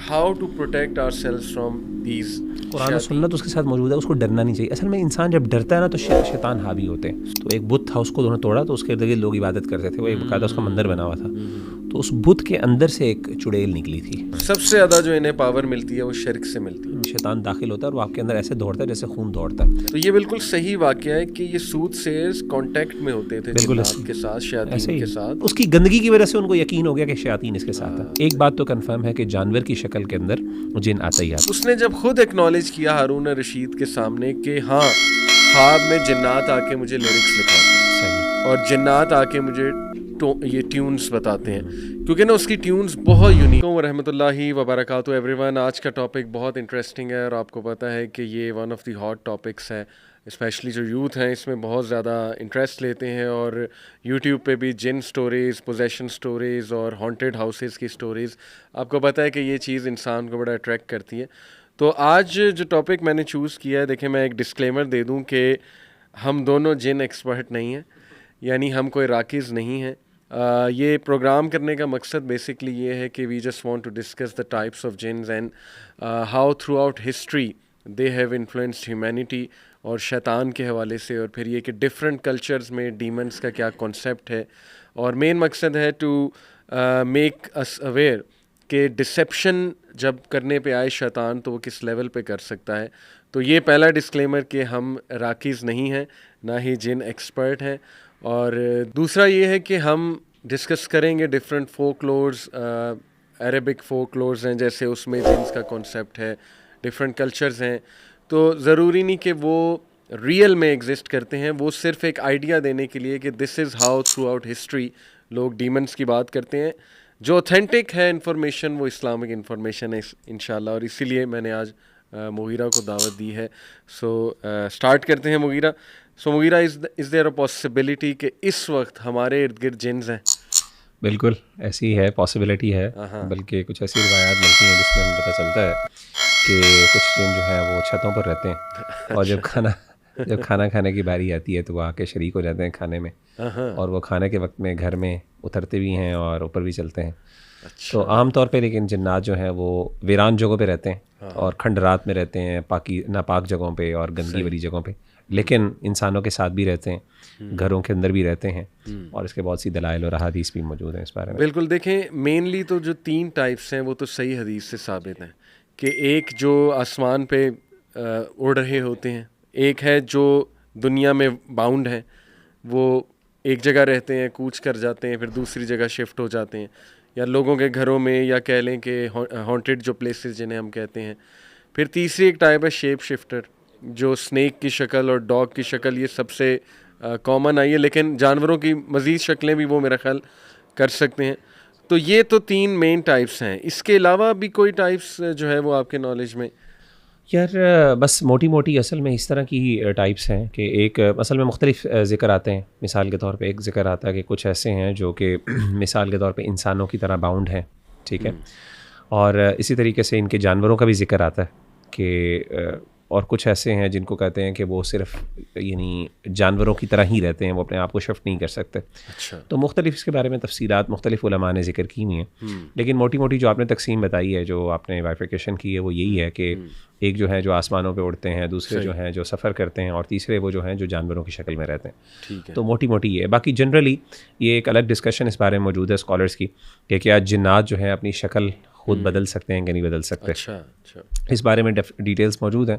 how to protect ourselves from these قرآن و سنت اس کے ساتھ موجود ہے, اس کو ڈرنا نہیں چاہیے. اصل میں انسان جب ڈرتا ہے نا تو شیطان حاوی ہوتے ہیں. تو ایک بت تھا, اس کو انہوں نے توڑا تو اس کے ارد گرد لوگ عبادت کرتے تھے, وہ ایک باقاعدہ اس کا مندر بنا ہوا تھا. تو اس بت کے اندر سے ایک چڑیل نکلی تھی. سب سے زیادہ جو انہیں پاور ملتی ہے وہ شرک سے ملتی ہے. شیطان داخل ہوتا ہے اور وہ آپ کے اندر ایسے دوڑتا ہے جیسے خون دوڑتا ہے. تو یہ بالکل صحیح واقعہ ہے کہ یہ سود سیرز کانٹیکٹ میں ہوتے تھے جنات کے ساتھ, شیاطین کے ساتھ. اس کی گندگی کی وجہ سے ان کو یقین ہو گیا کہ شیاطین اس کے ساتھ ہے. ایک بات تو کنفرم ہے کہ جانور کی شکل کے اندر جن آتا ہی آتا. اس نے جب خود ایکنالج کیا ہارون رشید کے سامنے کہ ہاں خواب میں جنات آ کے مجھے لیرکس لکھاتے ہیں اور جنات آ کے مجھے یہ ٹیونز بتاتے ہیں, کیونکہ نا اس کی ٹیونز بہت یونیک. ورحمۃ اللہ وبرکاتہ ایوری ون. آج کا ٹاپک بہت انٹرسٹنگ ہے اور آپ کو پتہ ہے کہ یہ one of the hot topics ہے. اسپیشلی جو یوتھ ہیں اس میں بہت زیادہ انٹرسٹ لیتے ہیں, اور یوٹیوب پہ بھی جن سٹوریز, پوزیشن سٹوریز اور ہانٹیڈ ہاؤسز کی سٹوریز, آپ کو پتہ ہے کہ یہ چیز انسان کو بڑا اٹریکٹ کرتی ہے. تو آج جو ٹاپک میں نے چوز کیا ہے, دیکھیں میں ایک ڈسکلیمر دے دوں کہ ہم دونوں جن ایکسپرٹ نہیں ہیں, یعنی ہم کوئی راکز نہیں ہیں. یہ پروگرام کرنے کا مقصد بیسکلی یہ ہے کہ we just want to discuss the types of jinns and how throughout history they have influenced humanity, اور شیطان کے حوالے سے, اور پھر یہ کہ ڈفرینٹ کلچرز میں ڈیمنس کا کیا کانسیپٹ ہے. اور مین مقصد ہے ٹو میک اس اویئر کہ ڈسیپشن جب کرنے پہ آئے شیطان تو وہ کس لیول پہ کر سکتا ہے. تو یہ پہلا ڈسکلیمر کہ ہم راکیز نہیں ہیں, نہ ہی جن ایکسپرٹ ہیں. اور دوسرا یہ ہے کہ ہم ڈسکس کریں گے different folk lovers, Arabic folk lovers ہیں جیسے, اس میں جنس کا کانسیپٹ ہے, ڈفرینٹ کلچرز ہیں. تو ضروری نہیں کہ وہ ریئل میں ایگزسٹ کرتے ہیں, وہ صرف ایک آئیڈیا دینے کے لیے کہ this is how throughout history لوگ ڈیمنس کی بات کرتے ہیں. جو اوتھینٹک ہے انفارمیشن وہ اسلامک انفارمیشن ہے انشاءاللہ, اور اسی لیے میں نے آج مغیرہ کو دعوت دی ہے. سو اسٹارٹ کرتے ہیں مغیرہ. سو مغیرہ, از دیر اے پاسبلٹی کہ اس وقت ہمارے ارد گرد جنز ہیں؟ بالکل ایسی ہے, پاسبلٹی ہے, بلکہ کچھ ایسی روایات ملتی ہیں جس میں ہمیں پتہ چلتا ہے کہ کچھ جن جو ہیں وہ چھتوں پر رہتے ہیں, اور جب کھانا کھانے کی باری آتی ہے تو وہ آ کے شریک ہو جاتے ہیں کھانے میں, اور وہ کھانے کے وقت میں گھر میں اترتے بھی ہیں اور اوپر بھی چلتے ہیں. تو عام طور پہ لیکن جنات جو ہیں وہ ویران جگہوں پہ رہتے ہیں اور کھنڈرات میں رہتے ہیں, ناپاک جگہوں پہ اور گندگی والی جگہوں پہ, لیکن انسانوں کے ساتھ بھی رہتے ہیں, گھروں کے اندر بھی رہتے ہیں, اور اس کے بہت سی دلائل اور احادیث بھی موجود ہیں اس بارے میں. بالکل, دیکھیں مینلی تو جو 3 ٹائپس ہیں وہ تو صحیح حدیث سے ثابت ہیں کہ ایک جو آسمان پہ اڑ رہے ہوتے ہیں, ایک ہے جو دنیا میں باؤنڈ ہیں, وہ ایک جگہ رہتے ہیں, کوچ کر جاتے ہیں, پھر دوسری جگہ شفٹ ہو جاتے ہیں, یا لوگوں کے گھروں میں, یا کہہ لیں کہ ہانٹیڈ جو پلیسز جنہیں ہم کہتے ہیں. پھر تیسری ایک ٹائپ ہے شیپ شفٹر, جو سنیک کی شکل اور ڈاگ کی شکل, یہ سب سے کامن آئی ہے, لیکن جانوروں کی مزید شکلیں بھی وہ میرا خیال کر سکتے ہیں. تو یہ تو 3 مین ٹائپس ہیں. اس کے علاوہ بھی کوئی ٹائپس جو ہے وہ آپ کے نالج میں؟ یار بس موٹی موٹی اصل میں اس طرح کی ٹائپس ہیں کہ ایک اصل میں مختلف ذکر آتے ہیں. مثال کے طور پہ ایک ذکر آتا ہے کہ کچھ ایسے ہیں جو کہ مثال کے طور پہ انسانوں کی طرح باؤنڈ ہیں, ٹھیک ہے, اور اسی طریقے سے ان کے جانوروں کا بھی ذکر آتا ہے کہ اور کچھ ایسے ہیں جن کو کہتے ہیں کہ وہ صرف یعنی جانوروں کی طرح ہی رہتے ہیں, وہ اپنے آپ کو شفٹ نہیں کر سکتے. تو مختلف اس کے بارے میں تفصیلات مختلف علماء نے ذکر کی ہوئی ہیں, لیکن موٹی موٹی جو آپ نے تقسیم بتائی ہے, جو آپ نے بائفرکیشن کی ہے, وہ یہی ہے کہ ایک جو ہے جو آسمانوں پہ اڑتے ہیں, دوسرے جو ہیں جو سفر کرتے ہیں, اور تیسرے وہ جو ہیں جو جانوروں کی شکل میں رہتے ہیں. تو موٹی موٹی یہ ہے. باقی جنرلی یہ ایک الگ ڈسکشن اس بارے میں موجود ہے اسکالرس کی کہ کیا جنات جو ہیں اپنی شکل خود بدل سکتے ہیں کہ نہیں بدل سکتے. اس بارے میں ڈیٹیلز موجود ہیں.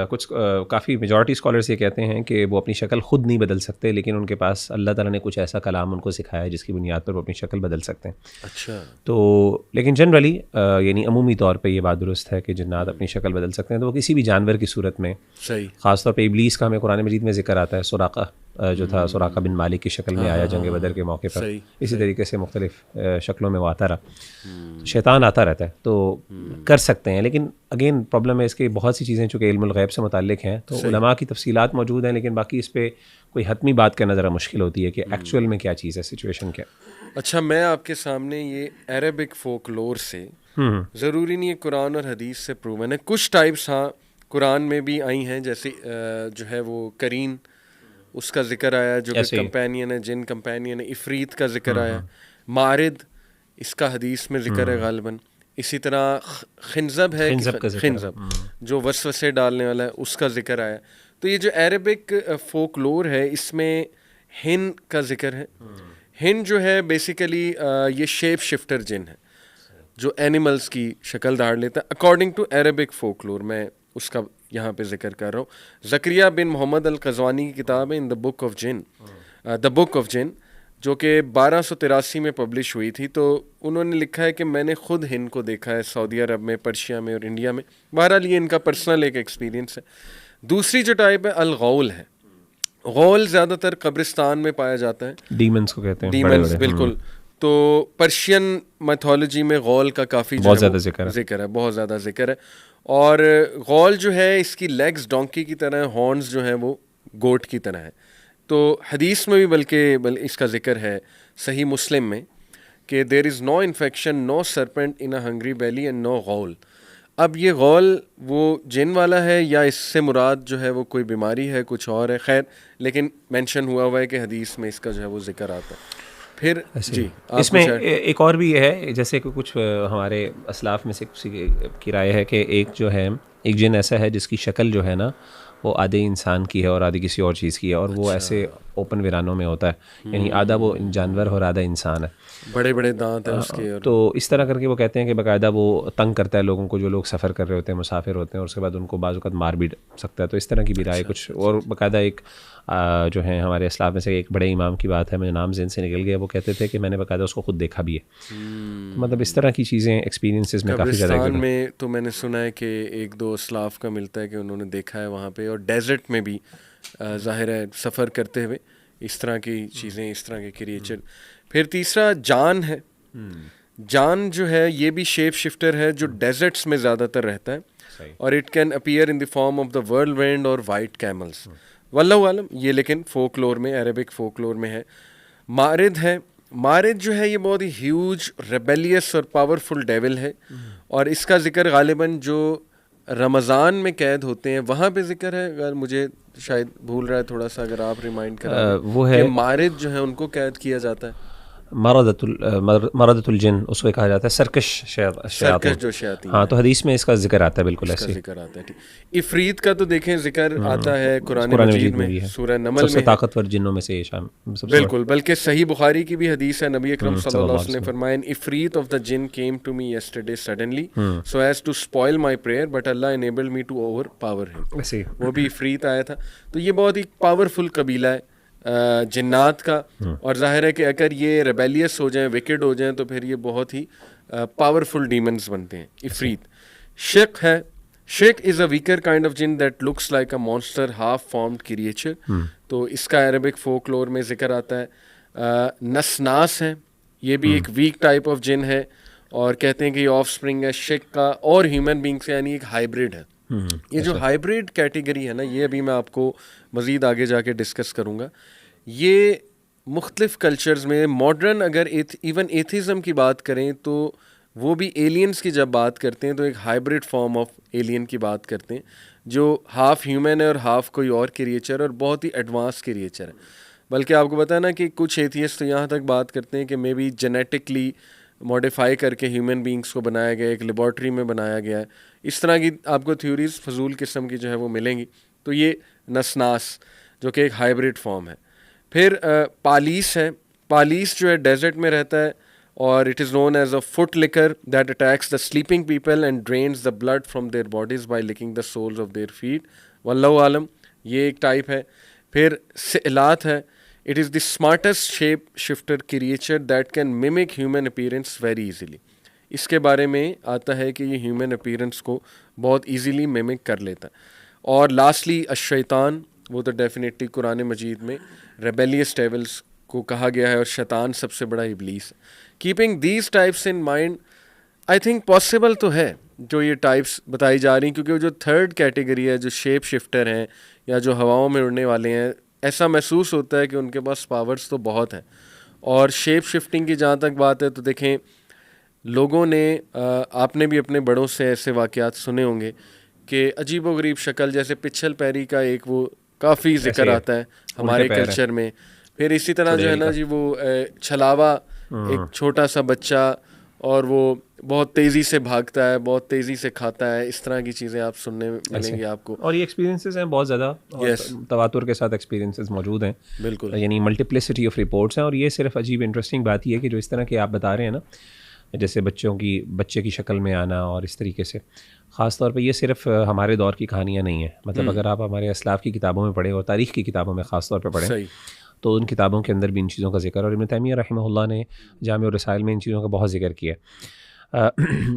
کچھ کافی میجورٹی اسکالرس یہ کہتے ہیں کہ وہ اپنی شکل خود نہیں بدل سکتے, لیکن ان کے پاس اللہ تعالیٰ نے کچھ ایسا کلام ان کو سکھایا ہے جس کی بنیاد پر وہ اپنی شکل بدل سکتے ہیں. اچھا. تو لیکن جنرلی یعنی عمومی طور پہ یہ بات درست ہے کہ جنات اپنی شکل بدل سکتے ہیں, تو وہ کسی بھی جانور کی صورت میں, خاص طور پہ ابلیس کا ہمیں قرآن مجید میں ذکر آتا ہے. سراقہ جو تھا, سراقہ بن مالک کی شکل میں آیا جنگ بدر کے موقع پر, اسی طریقے سے مختلف شکلوں میں وہ آتا رہا. شیطان آتا رہتا ہے, تو کر سکتے ہیں, لیکن اگین پرابلم ہے اس کے بہت سی چیزیں چونکہ علم الغیب سے متعلق ہیں, تو علماء کی تفصیلات موجود ہیں, لیکن باقی اس پہ کوئی حتمی بات کرنا ذرا مشکل ہوتی ہے کہ ایکچوئل میں کیا چیز ہے, سچویشن کیا. اچھا, میں آپ کے سامنے یہ عربک فوک لور سے, ضروری نہیں ہے قرآن اور حدیث سے پروون ہے, کچھ ٹائپس ہاں قرآن میں بھی آئی ہیں, جیسے جو ہے وہ کرین, اس کا ذکر آیا جو کہ کمپینین ہے, جن کمپینین ہے. عفریت کا ذکر آیا. مارد, اس کا حدیث میں ذکر ہے غالباً. اسی طرح خنزب ہے, خنزب جو وسوسے ڈالنے والا ہے, اس کا ذکر آیا. تو یہ جو عربک فولکلور ہے اس میں ہن کا ذکر ہے. ہن جو ہے بیسیکلی یہ شیپ شفٹر جن ہے جو اینیملز کی شکل دھار لیتا ہے اکارڈنگ ٹو عربک فولکلور. میں اس کا یہاں پہ ذکر کر رہا ہوں. زکریا بن محمد القزوانی کی کتاب ہے ان دا بک آف جن, دا بک آف جن, جو کہ 1283 میں پبلش ہوئی تھی. تو انہوں نے لکھا ہے کہ میں نے خود ہند کو دیکھا ہے سعودی عرب میں, پرشیا میں اور انڈیا میں. بہرحال یہ ان کا پرسنل ایک ایکسپیرینس ہے. دوسری جو ٹائپ ہے الغول ہے. غول زیادہ تر قبرستان میں پایا جاتا ہے, ڈیمنز کو کہتے ہیں, ڈیمنز بالکل. تو پرشین میتھولوجی میں غول کا کافی بہت زیادہ ذکر ہے, بہت زیادہ ذکر ہے. اور غول جو ہے اس کی لیگز ڈونکی کی طرح, ہارنز جو ہیں وہ گوٹ کی طرح ہے. تو حدیث میں بھی بلکہ اس کا ذکر ہے صحیح مسلم میں کہ there is no infection, no serpent in a hungry belly and no ghoul. اب یہ غول وہ جن والا ہے یا اس سے مراد جو ہے وہ کوئی بیماری ہے, کچھ اور ہے, خیر لیکن مینشن ہوا ہے کہ حدیث میں اس کا جو ہے وہ ذکر آتا ہے. پھر جی اس میں ایک اور بھی ہے, جیسے کہ کچھ ہمارے اسلاف میں سے کسی کی رائے ہے کہ ایک جو ہے ایک جن ایسا ہے جس کی شکل جو ہے نا وہ آدھے انسان کی ہے اور آدھی کسی اور چیز کی ہے, اور وہ ایسے اوپن ویرانوں میں ہوتا ہے, یعنی آدھا وہ جانور اور آدھا انسان ہے, بڑے بڑے دانت ہیں اس کے. تو اس طرح کر کے وہ کہتے ہیں کہ باقاعدہ وہ تنگ کرتا ہے لوگوں کو, جو لوگ سفر کر رہے ہوتے ہیں, مسافر ہوتے ہیں, اور اس کے بعد ان کو بعض اوقات مار بھی سکتا ہے. تو اس طرح کی بھی رائے کچھ. اور باقاعدہ ایک جو ہے ہمارے اسلام میں سے ایک بڑے امام کی بات ہے, مجھے نام ذہن سے نکل گیا, وہ کہتے تھے کہ میں نے باقاعدہ اس کو خود دیکھا بھی ہے. مطلب اس طرح کی چیزیں ایکسپیرینسز میں کافی زیادہ. قبرستان میں تو میں نے سنا ہے کہ ایک دو اسلاف کا ملتا ہے کہ انہوں نے دیکھا ہے وہاں پہ, اور ڈیزرٹ میں بھی ظاہر ہے سفر کرتے ہوئے اس طرح کی چیزیں, اس طرح کے کریچر. پھر تیسرا جان ہے. جان جو ہے یہ بھی شیپ شفٹر ہے جو ڈیزرٹس میں زیادہ تر رہتا ہے, اور it can appear in the form of the whirlwind or white camels. واللہ عالم یہ لیکن فولکلور میں, عربک فولکلور میں ہے. مارد ہے. مارد جو ہے یہ بہت ہی ہیوج, ریبیلیس اور پاورفل ڈیول ہے, اور اس کا ذکر غالباً جو رمضان میں قید ہوتے ہیں وہاں پہ ذکر ہے. اگر مجھے شاید بھول رہا ہے تھوڑا سا, اگر آپ ریمائنڈ کریں, وہ ہے مارد جو ہے ان کو قید کیا جاتا ہے. مردۃ الجن اس کو کہا جاتا ہے, سرکش شیاطین. ہاں, تو حدیث میں اس کا ذکر آتا ہے, بالکل ایسے ذکر آتا ہے. عفریت کا تو دیکھیں ذکر آتا ہے قرآن مجید میں, سورہ نمل میں, سب سے طاقتور جنوں میں سے بالکل. بلکہ صحیح بخاری کی بھی حدیث ہے, نبی اکرم صلی اللہ علیہ وسلم نے فرمایا عفریت آف دا جن came to me yesterday suddenly so as to spoil my prayer but Allah enabled me to overpower him. وہ بھی عفریت آیا تھا. تو یہ بہت ہی پاورفل قبیلہ ہے جنات کا, اور ظاہر ہے کہ اگر یہ ریبیلیس ہو جائیں, وکڈ ہو جائیں, تو پھر یہ بہت ہی پاورفل ڈیمنز بنتے ہیں. عفریت. شق ہے. شق از اے ویکر کائنڈ آف جن that looks like a monster half formed creature. تو اس کا عربک فولکلور میں ذکر آتا ہے. نسناس ہے, یہ بھی ایک ویک ٹائپ آف جن ہے, اور کہتے ہیں کہ یہ آف اسپرنگ ہے شق کا اور ہیومن بینگ سے, یعنی ایک ہائیبرڈ ہے. یہ جو ہائیبرڈ کیٹیگری ہے نا, یہ ابھی میں آپ کو مزید آگے جا کے ڈسکس کروں گا. یہ مختلف کلچرز میں ماڈرن, اگر ایون ایتھیزم کی بات کریں تو وہ بھی ایلینز کی جب بات کرتے ہیں تو ایک ہائیبرڈ فارم آف ایلین کی بات کرتے ہیں, جو ہاف ہیومن ہے اور ہاف کوئی اور کریچر, اور بہت ہی ایڈوانس کریچر ہے. بلکہ آپ کو پتہ ہے نا کہ کچھ ایتھیسٹ تو یہاں تک بات کرتے ہیں کہ مے بی جینیٹکلی موڈیفائی کر کے ہیومن بینگس کو بنایا گیا, ایک لیبارٹری میں بنایا گیا ہے. اس طرح کی آپ کو تھیوریز فضول قسم کی جو ہے وہ ملیں گی. تو یہ نسناس جو کہ ایک ہائیبرڈ فارم ہے. پھر پالیس ہے. پالیس جو ہے ڈیزرٹ میں رہتا ہے, اور it is known as a foot licker that attacks the sleeping people and drains the blood from their bodies by licking the soles of their feet. واللہ عالم یہ ایک ٹائپ ہے. پھر سئلات ہے. It is the smartest shape shifter creature that can mimic human appearance very easily. اس کے بارے میں آتا ہے کہ یہ ہیومن اپیرنس کو بہت ایزیلی میمک کر لیتا ہے. اور لاسٹلی الشیطان, وہ تو ڈیفینیٹلی قرآن مجید میں ریبیلیس ڈیولز کو کہا گیا ہے, اور شیطان سب سے بڑا ابلیس. Keeping these types in mind I think possible تو ہے جو یہ ٹائپس بتائی جا رہی ہیں, کیونکہ جو تھرڈ کیٹیگری ہے جو شیپ شفٹر ہیں یا جو ہواؤں میں اڑنے والے ہیں, ایسا محسوس ہوتا ہے کہ ان کے پاس پاورز تو بہت ہیں. اور شیپ شفٹنگ کی جہاں تک بات ہے تو دیکھیں لوگوں نے, آپ نے بھی اپنے بڑوں سے ایسے واقعات سنے ہوں گے کہ عجیب و غریب شکل, جیسے پچھل پیری کا ایک وہ کافی ذکر آتا ہے ہمارے کلچر میں. پھر اسی طرح جو ہے نا جی وہ چھلاوا, ایک چھوٹا سا بچہ اور وہ بہت تیزی سے بھاگتا ہے, بہت تیزی سے کھاتا ہے, اس طرح کی چیزیں آپ سننے ملیں گی آپ کو. اور یہ ایکسپیرینسز ہیں بہت زیادہ, تواتر کے ساتھ ایکسپیرینسز موجود ہیں بالکل, یعنی ملٹیپلسٹی آف رپورٹس ہیں. اور یہ صرف عجیب انٹرسٹنگ بات یہ ہے کہ جو اس طرح کے آپ بتا رہے ہیں نا, جیسے بچے کی شکل میں آنا اور اس طریقے سے, خاص طور پہ یہ صرف ہمارے دور کی کہانیاں نہیں ہیں. مطلب اگر آپ ہمارے اسلاف کی کتابوں میں پڑھیں اور تاریخ کی کتابوں میں خاص طور پہ پڑھیں تو ان کتابوں کے اندر بھی ان چیزوں کا ذکر, اور ابن تیمیہ رحمہ اللہ نے جامع الرسائل میں ان چیزوں کا بہت ذکر کیا.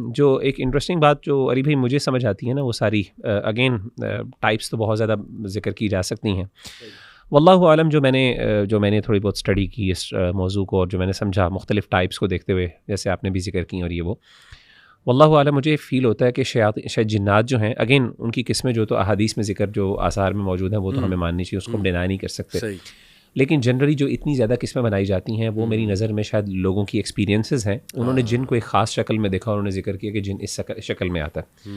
جو ایک انٹرسٹنگ بات جو علی بھائی مجھے سمجھ آتی ہے نا, وہ ساری اگین ٹائپس تو بہت زیادہ ذکر کی جا سکتی ہیں. واللہ عالم جو میں نے تھوڑی بہت اسٹڈی کی اس موضوع کو, اور جو میں نے سمجھا مختلف ٹائپس کو دیکھتے ہوئے, جیسے آپ نے بھی ذکر کی اور یہ وہ, واللہ عالم مجھے فیل ہوتا ہے کہ شاید جنات جو ہیں, اگین ان کی قسمیں جو تو احادیث میں ذکر جو آثار میں موجود ہیں وہ تو ہمیں ماننی چاہیے, اس کو ہم ڈینائی نہیں کر سکتے. لیکن جنرلی جو اتنی زیادہ قسمیں بنائی جاتی ہیں وہ میری نظر میں شاید لوگوں کی ایکسپیرینسز ہیں. انہوں نے جن کو ایک خاص شکل میں دیکھا, انہوں نے ذکر کیا کہ جن اس شکل میں آتا ہے.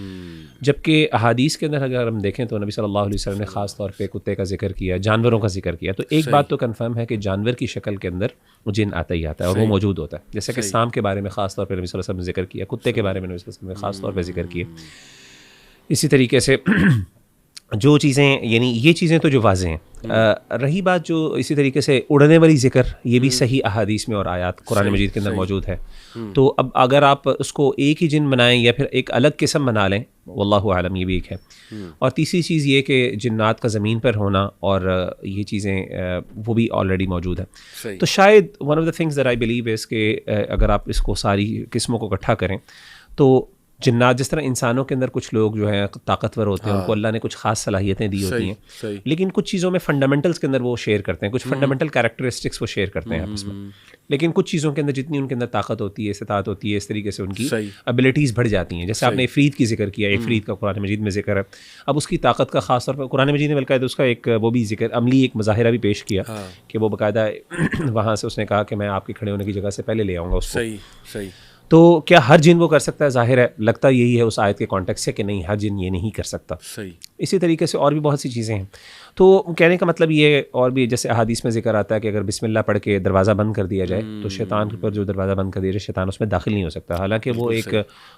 جبکہ احادیث کے اندر اگر ہم دیکھیں تو نبی صلی اللہ علیہ وسلم نے خاص طور پہ کتے کا ذکر کیا, جانوروں کا ذکر کیا. تو ایک بات تو کنفرم ہے کہ جانور کی شکل کے اندر جن آتا ہی آتا ہے اور وہ موجود ہوتا ہے. جیسے کہ سانپ کے بارے میں خاص طور پہ نبی صلی اللہ علیہ وسلم نے ذکر کیا, کتے کے بارے میں نبی صلی اللہ علیہ وسلم نے خاص طور پہ ذکر کیا. اسی طریقے سے جو چیزیں, یعنی یہ چیزیں تو جو واضح ہیں. رہی بات جو اسی طریقے سے اڑنے والی ذکر, یہ بھی صحیح احادیث میں اور آیات قرآن مجید کے اندر موجود ہے. تو اب اگر آپ اس کو ایک ہی جن بنائیں یا پھر ایک الگ قسم بنا لیں, واللہ عالم, یہ بھی ایک ہے. اور تیسری چیز یہ کہ جنات کا زمین پر ہونا اور یہ چیزیں وہ بھی آلریڈی موجود ہے. تو شاید one of the things that I believe is کہ اگر آپ اس کو ساری قسموں کو اکٹھا کریں تو جنات, جس طرح انسانوں کے اندر کچھ لوگ جو ہیں طاقتور ہوتے ہیں, ان کو اللہ نے کچھ خاص صلاحیتیں دی ہوتی ہیں, لیکن کچھ چیزوں میں فنڈامنٹلس کے اندر وہ شیئر کرتے ہیں, کچھ فنڈامنٹل کیریکٹرسٹکس وہ شیئر کرتے ہیں آپس میں. لیکن کچھ چیزوں کے اندر جتنی ان کے اندر طاقت ہوتی ہے, استطاعت ہوتی ہے, اس طریقے سے ان کی ابیلٹیز بڑھ جاتی ہیں. جیسے آپ نے عفریت کی ذکر کیا, عفریت کا قرآن مجید میں ذکر ہے. اب اس کی طاقت کا خاص طور پر قرآن مجید نے باقاعدہ اس کا ایک وہ بھی ذکر, عملی ایک مظاہرہ بھی پیش کیا کہ وہ باقاعدہ وہاں سے اس نے کہا کہ میں آپ کے کھڑے ہونے کی جگہ سے پہلے لے آؤں گا اس کو. تو کیا ہر جن وہ کر سکتا ہے؟ ظاہر ہے لگتا یہی ہے اس آیت کے کانٹیکس سے کہ نہیں, ہر جن یہ نہیں کر سکتا. اسی طریقے سے اور بھی بہت سی چیزیں ہیں. تو کہنے کا مطلب یہ, اور بھی جیسے احادیث میں ذکر آتا ہے کہ اگر بسم اللہ پڑھ کے دروازہ بند کر دیا جائے تو شیطان پر جو دروازہ بند کر دیا جائے, شیطان اس میں داخل نہیں ہو سکتا. حالانکہ وہ ایک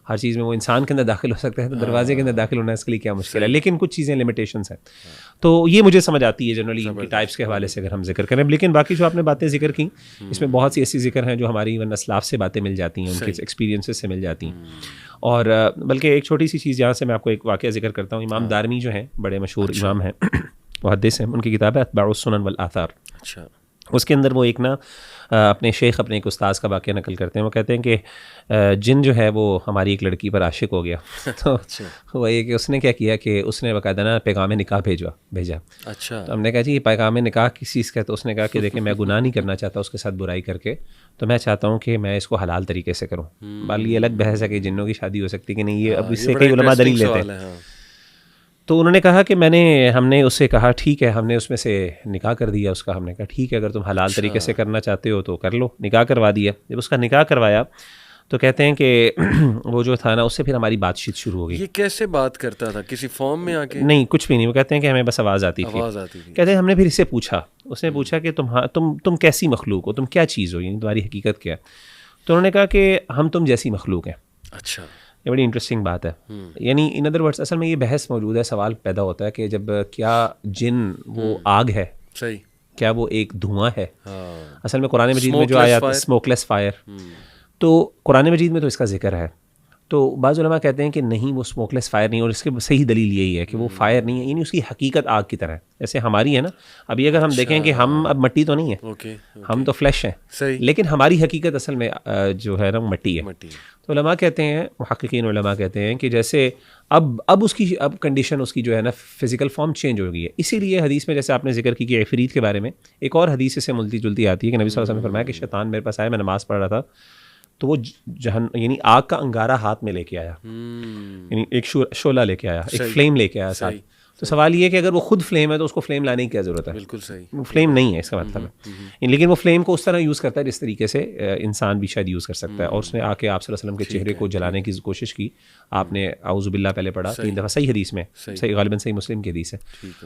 ہر چیز میں وہ انسان کے اندر داخل ہو سکتا ہے, تو دروازے کے اندر داخل ہونا اس کے لیے کیا مشکل ہے. لیکن کچھ چیزیں لمیٹیشنس ہیں. تو یہ مجھے سمجھ آتی ہے جنرلی ان کی ٹائپس کے حوالے سے اگر ہم ذکر کریں. لیکن باقی جو آپ نے باتیں ذکر کی, اس میں بہت سی ایسی ذکر ہیں جو ہماری ایون اسلاف سے باتیں مل جاتی ہیں, ان کے ایکسپیرینسز سے مل جاتی ہیں. اور بلکہ ایک چھوٹی سی چیز یہاں سے میں آپ کو ایک واقعہ ذکر کرتا ہوں. امام دارمی جو ہیں, بڑے مشہور امام ہیں, محدث ہیں, ان کی کتاب ہے اتباع السنن والآثار. اس کے اندر وہ ایک نا اپنے شیخ, اپنے ایک استاذ کا واقعہ نقل کرتے ہیں. وہ کہتے ہیں کہ جن جو ہے وہ ہماری ایک لڑکی پر عاشق ہو گیا. تو وہ یہ کہ اس نے کیا کیا کہ اس نے باقاعدہ نا پیغام نکاح بھیجا. اچھا. تو ہم نے کہا جی یہ پیغام نکاح کس چیز کا ہے؟ تو اس نے کہا کہ دیکھیں میں گناہ نہیں کرنا چاہتا اس کے ساتھ برائی کر کے, تو میں چاہتا ہوں کہ میں اس کو حلال طریقے سے کروں. بال یہ الگ بحث ہے کہ جنوں کی شادی ہو سکتی کہ نہیں, یہ اب اس سے کئی علماء دلیل لیتے ہیں. تو انہوں نے کہا کہ ہم نے اس سے کہا ٹھیک ہے, ہم نے اس میں سے نکاح کر دیا اس کا. ہم نے کہا ٹھیک ہے اگر تم حلال طریقے سے کرنا چاہتے ہو تو کر لو. نکاح کروا دیا. جب اس کا نکاح کروایا تو کہتے ہیں کہ وہ جو تھا نا, اس سے پھر ہماری بات چیت شروع ہو گئی. یہ کیسے بات کرتا تھا؟ کسی فارم میں آ کے؟ نہیں, کچھ بھی نہیں. وہ کہتے ہیں کہ ہمیں بس آواز آتی تھی. کہتے ہیں ہم نے پھر اس سے پوچھا, اس نے پوچھا کہ تم کیسی مخلوق ہو, تم کیا چیز ہو, یعنی تمہاری حقیقت کیا ہے؟ تو انہوں نے کہا کہ ہم تم جیسی مخلوق ہیں. اچھا, یہ بڑی انٹرسٹنگ بات ہے. یعنی ان ادر ورڈس اصل میں یہ بحث موجود ہے, سوال پیدا ہوتا ہے کہ جب کیا جن وہ آگ ہے, کیا وہ ایک دھواں ہے؟ اصل میں قرآن مجید میں جو آیا اسموک لیس فائر, تو قرآن مجید میں تو اس کا ذکر ہے. تو بعض علماء کہتے ہیں کہ نہیں وہ اسموک لیس فائر نہیں, اور اس کی صحیح دلیل یہی ہے کہ وہ فائر نہیں ہے, یعنی اس کی حقیقت آگ کی طرح ہے جیسے ہماری ہے نا. ابھی اگر ہم دیکھیں کہ ہم اب مٹی تو نہیں ہے, ہم تو فلیش ہیں, لیکن ہماری حقیقت اصل میں جو ہے نا مٹی ہے. تو علماء کہتے ہیں, محققین علماء کہتے ہیں کہ جیسے اب اس کی کنڈیشن اس کی جو ہے نا فزیکل فارم چینج ہو گئی ہے. اسی لیے حدیث میں جیسے آپ نے ذکر کی کہ عفریت کے بارے میں ایک اور حدیث سے ملتی جلتی آتی ہے کہ نبی صلی اللہ علیہ وسلم نے فرمایا کہ شیطان میرے پاس آیا, میں نماز پڑھ رہا تھا, تو وہ یعنی آگ کا انگارہ ہاتھ میں لے کے آیا, یعنی ایک شعلہ لے کے آیا, ایک فلیم لے کے آیا ساتھ. تو سوال یہ ہے کہ اگر وہ خود فلیم ہے تو اس کو فلیم لانے کی کیا ضرورت ہے؟ بالکل صحیح, وہ فلیم نہیں ہے اس کا مطلب ہے. لیکن وہ فلیم کو اس طرح یوز کرتا ہے جس طریقے سے انسان بھی شاید یوز کر سکتا ہے. اور اس نے آ کے آپ صلی اللہ علیہ وسلم کے چہرے کو جلانے کی کوشش کی. آپ نے اعوذ باللہ پہلے پڑھا 3 دفعہ, صحیح حدیث میں, صحیح غالباً صحیح مسلم کی حدیث ہے,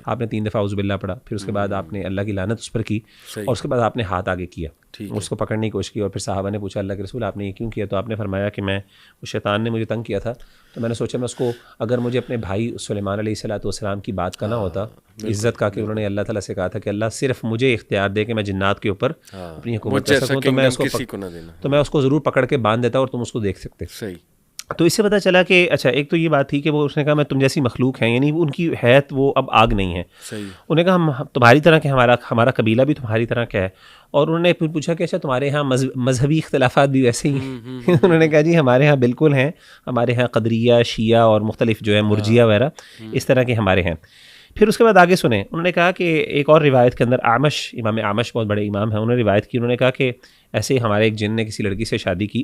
آپ نے 3 دفعہ اعوذ باللہ پڑھا, پھر اس کے بعد آپ نے اللہ کی لعنت اس پر کی, اور اس کے بعد آپ نے ہاتھ آگے کیا اس کو پکڑنے کی کوشش کی, اور پھر صحابہ نے پوچھا اللہ کے رسول آپ نے یہ کیوں کیا؟ تو آپ نے فرمایا کہ میں شیطان نے مجھے تنگ کیا تھا, تو میں نے سوچا میں اس کو, اگر مجھے اپنے بھائی سلیمان علیہ الصلوۃ والسلام کی بات کرنا ہوتا, عزت کا, کہ انہوں نے اللہ تعالیٰ سے کہا تھا کہ اللہ صرف مجھے اختیار دے کہ میں جنات کے اوپر اپنی حکومت کر سکوں, تو میں اس کو ضرور پکڑ کے باندھ دیتا اور تم اس کو دیکھ سکتے. صحیح. تو اس سے پتہ چلا کہ اچھا ایک تو یہ بات تھی کہ وہ اس نے کہا میں تم جیسی مخلوق ہیں, یعنی ان کی حیت وہ اب آگ نہیں ہے. انہوں نے کہا ہم تمہاری طرح کے, ہمارا قبیلہ بھی تمہاری طرح کا ہے. اور انہوں نے پھر پوچھا کہ اچھا تمہارے ہاں مذہبی اختلافات بھی ویسے ہی ہیں؟ انہوں نے کہا جی ہمارے ہاں بالکل ہیں, ہمارے ہاں قدریہ, شیعہ اور مختلف جو ہے مرجیہ وغیرہ اس طرح کے ہمارے ہیں. پھر اس کے بعد آگے سنیں, انہوں نے کہا کہ ایک اور روایت کے اندر اعمش, امام اعمش بہت بڑے امام ہیں, انہوں نے روایت کی, انہوں نے کہا کہ ایسے ہمارے ایک جن نے کسی لڑکی سے شادی کی,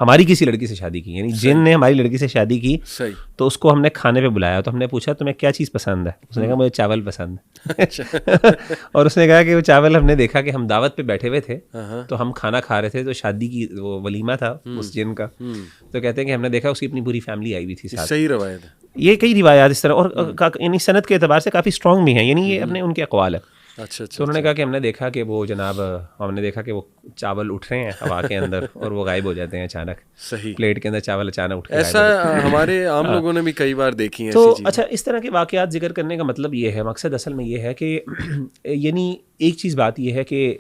ہماری کسی لڑکی سے شادی کی, یعنی جن نے ہماری لڑکی سے شادی کی, تو اس کو ہم نے کھانے پہ بلایا, تو ہم نے پوچھا تمہیں کیا چیز پسند ہے؟ اس نے کہا مجھے چاول پسند ہے. اور اس نے کہا کہ وہ چاول ہم نے دیکھا کہ ہم دعوت پہ بیٹھے ہوئے تھے, تو ہم کھانا کھا رہے تھے, تو شادی کی وہ ولیمہ تھا اس جن کا, تو کہتے ہیں کہ ہم نے دیکھا اس کی اپنی پوری فیملی آئی ہوئی تھی ساتھ. صحیح روایت ہے یہ, کئی روایات اس طرح, اور یعنی سند کے اعتبار سے کافی اسٹرانگ بھی ہیں, یعنی یہ اپنے ان کے اقوال ہے. تو انہوں نے کہا کہ ہم نے دیکھا کہ وہ جناب, ہم نے دیکھا کہ وہ چاول اٹھ رہے ہیں ہوا کے اندر اور وہ غائب ہو جاتے ہیں اچانک. صحیح. پلیٹ کے اندر چاول اچانک اٹھ کے ایسا ہمارے عام لوگوں نے بھی کئی بار دیکھی ہیں. تو اچھا اس طرح کے واقعات ذکر کرنے کا مطلب یہ ہے, مقصد اصل میں یہ ہے کہ یعنی ایک چیز بات یہ ہے کہ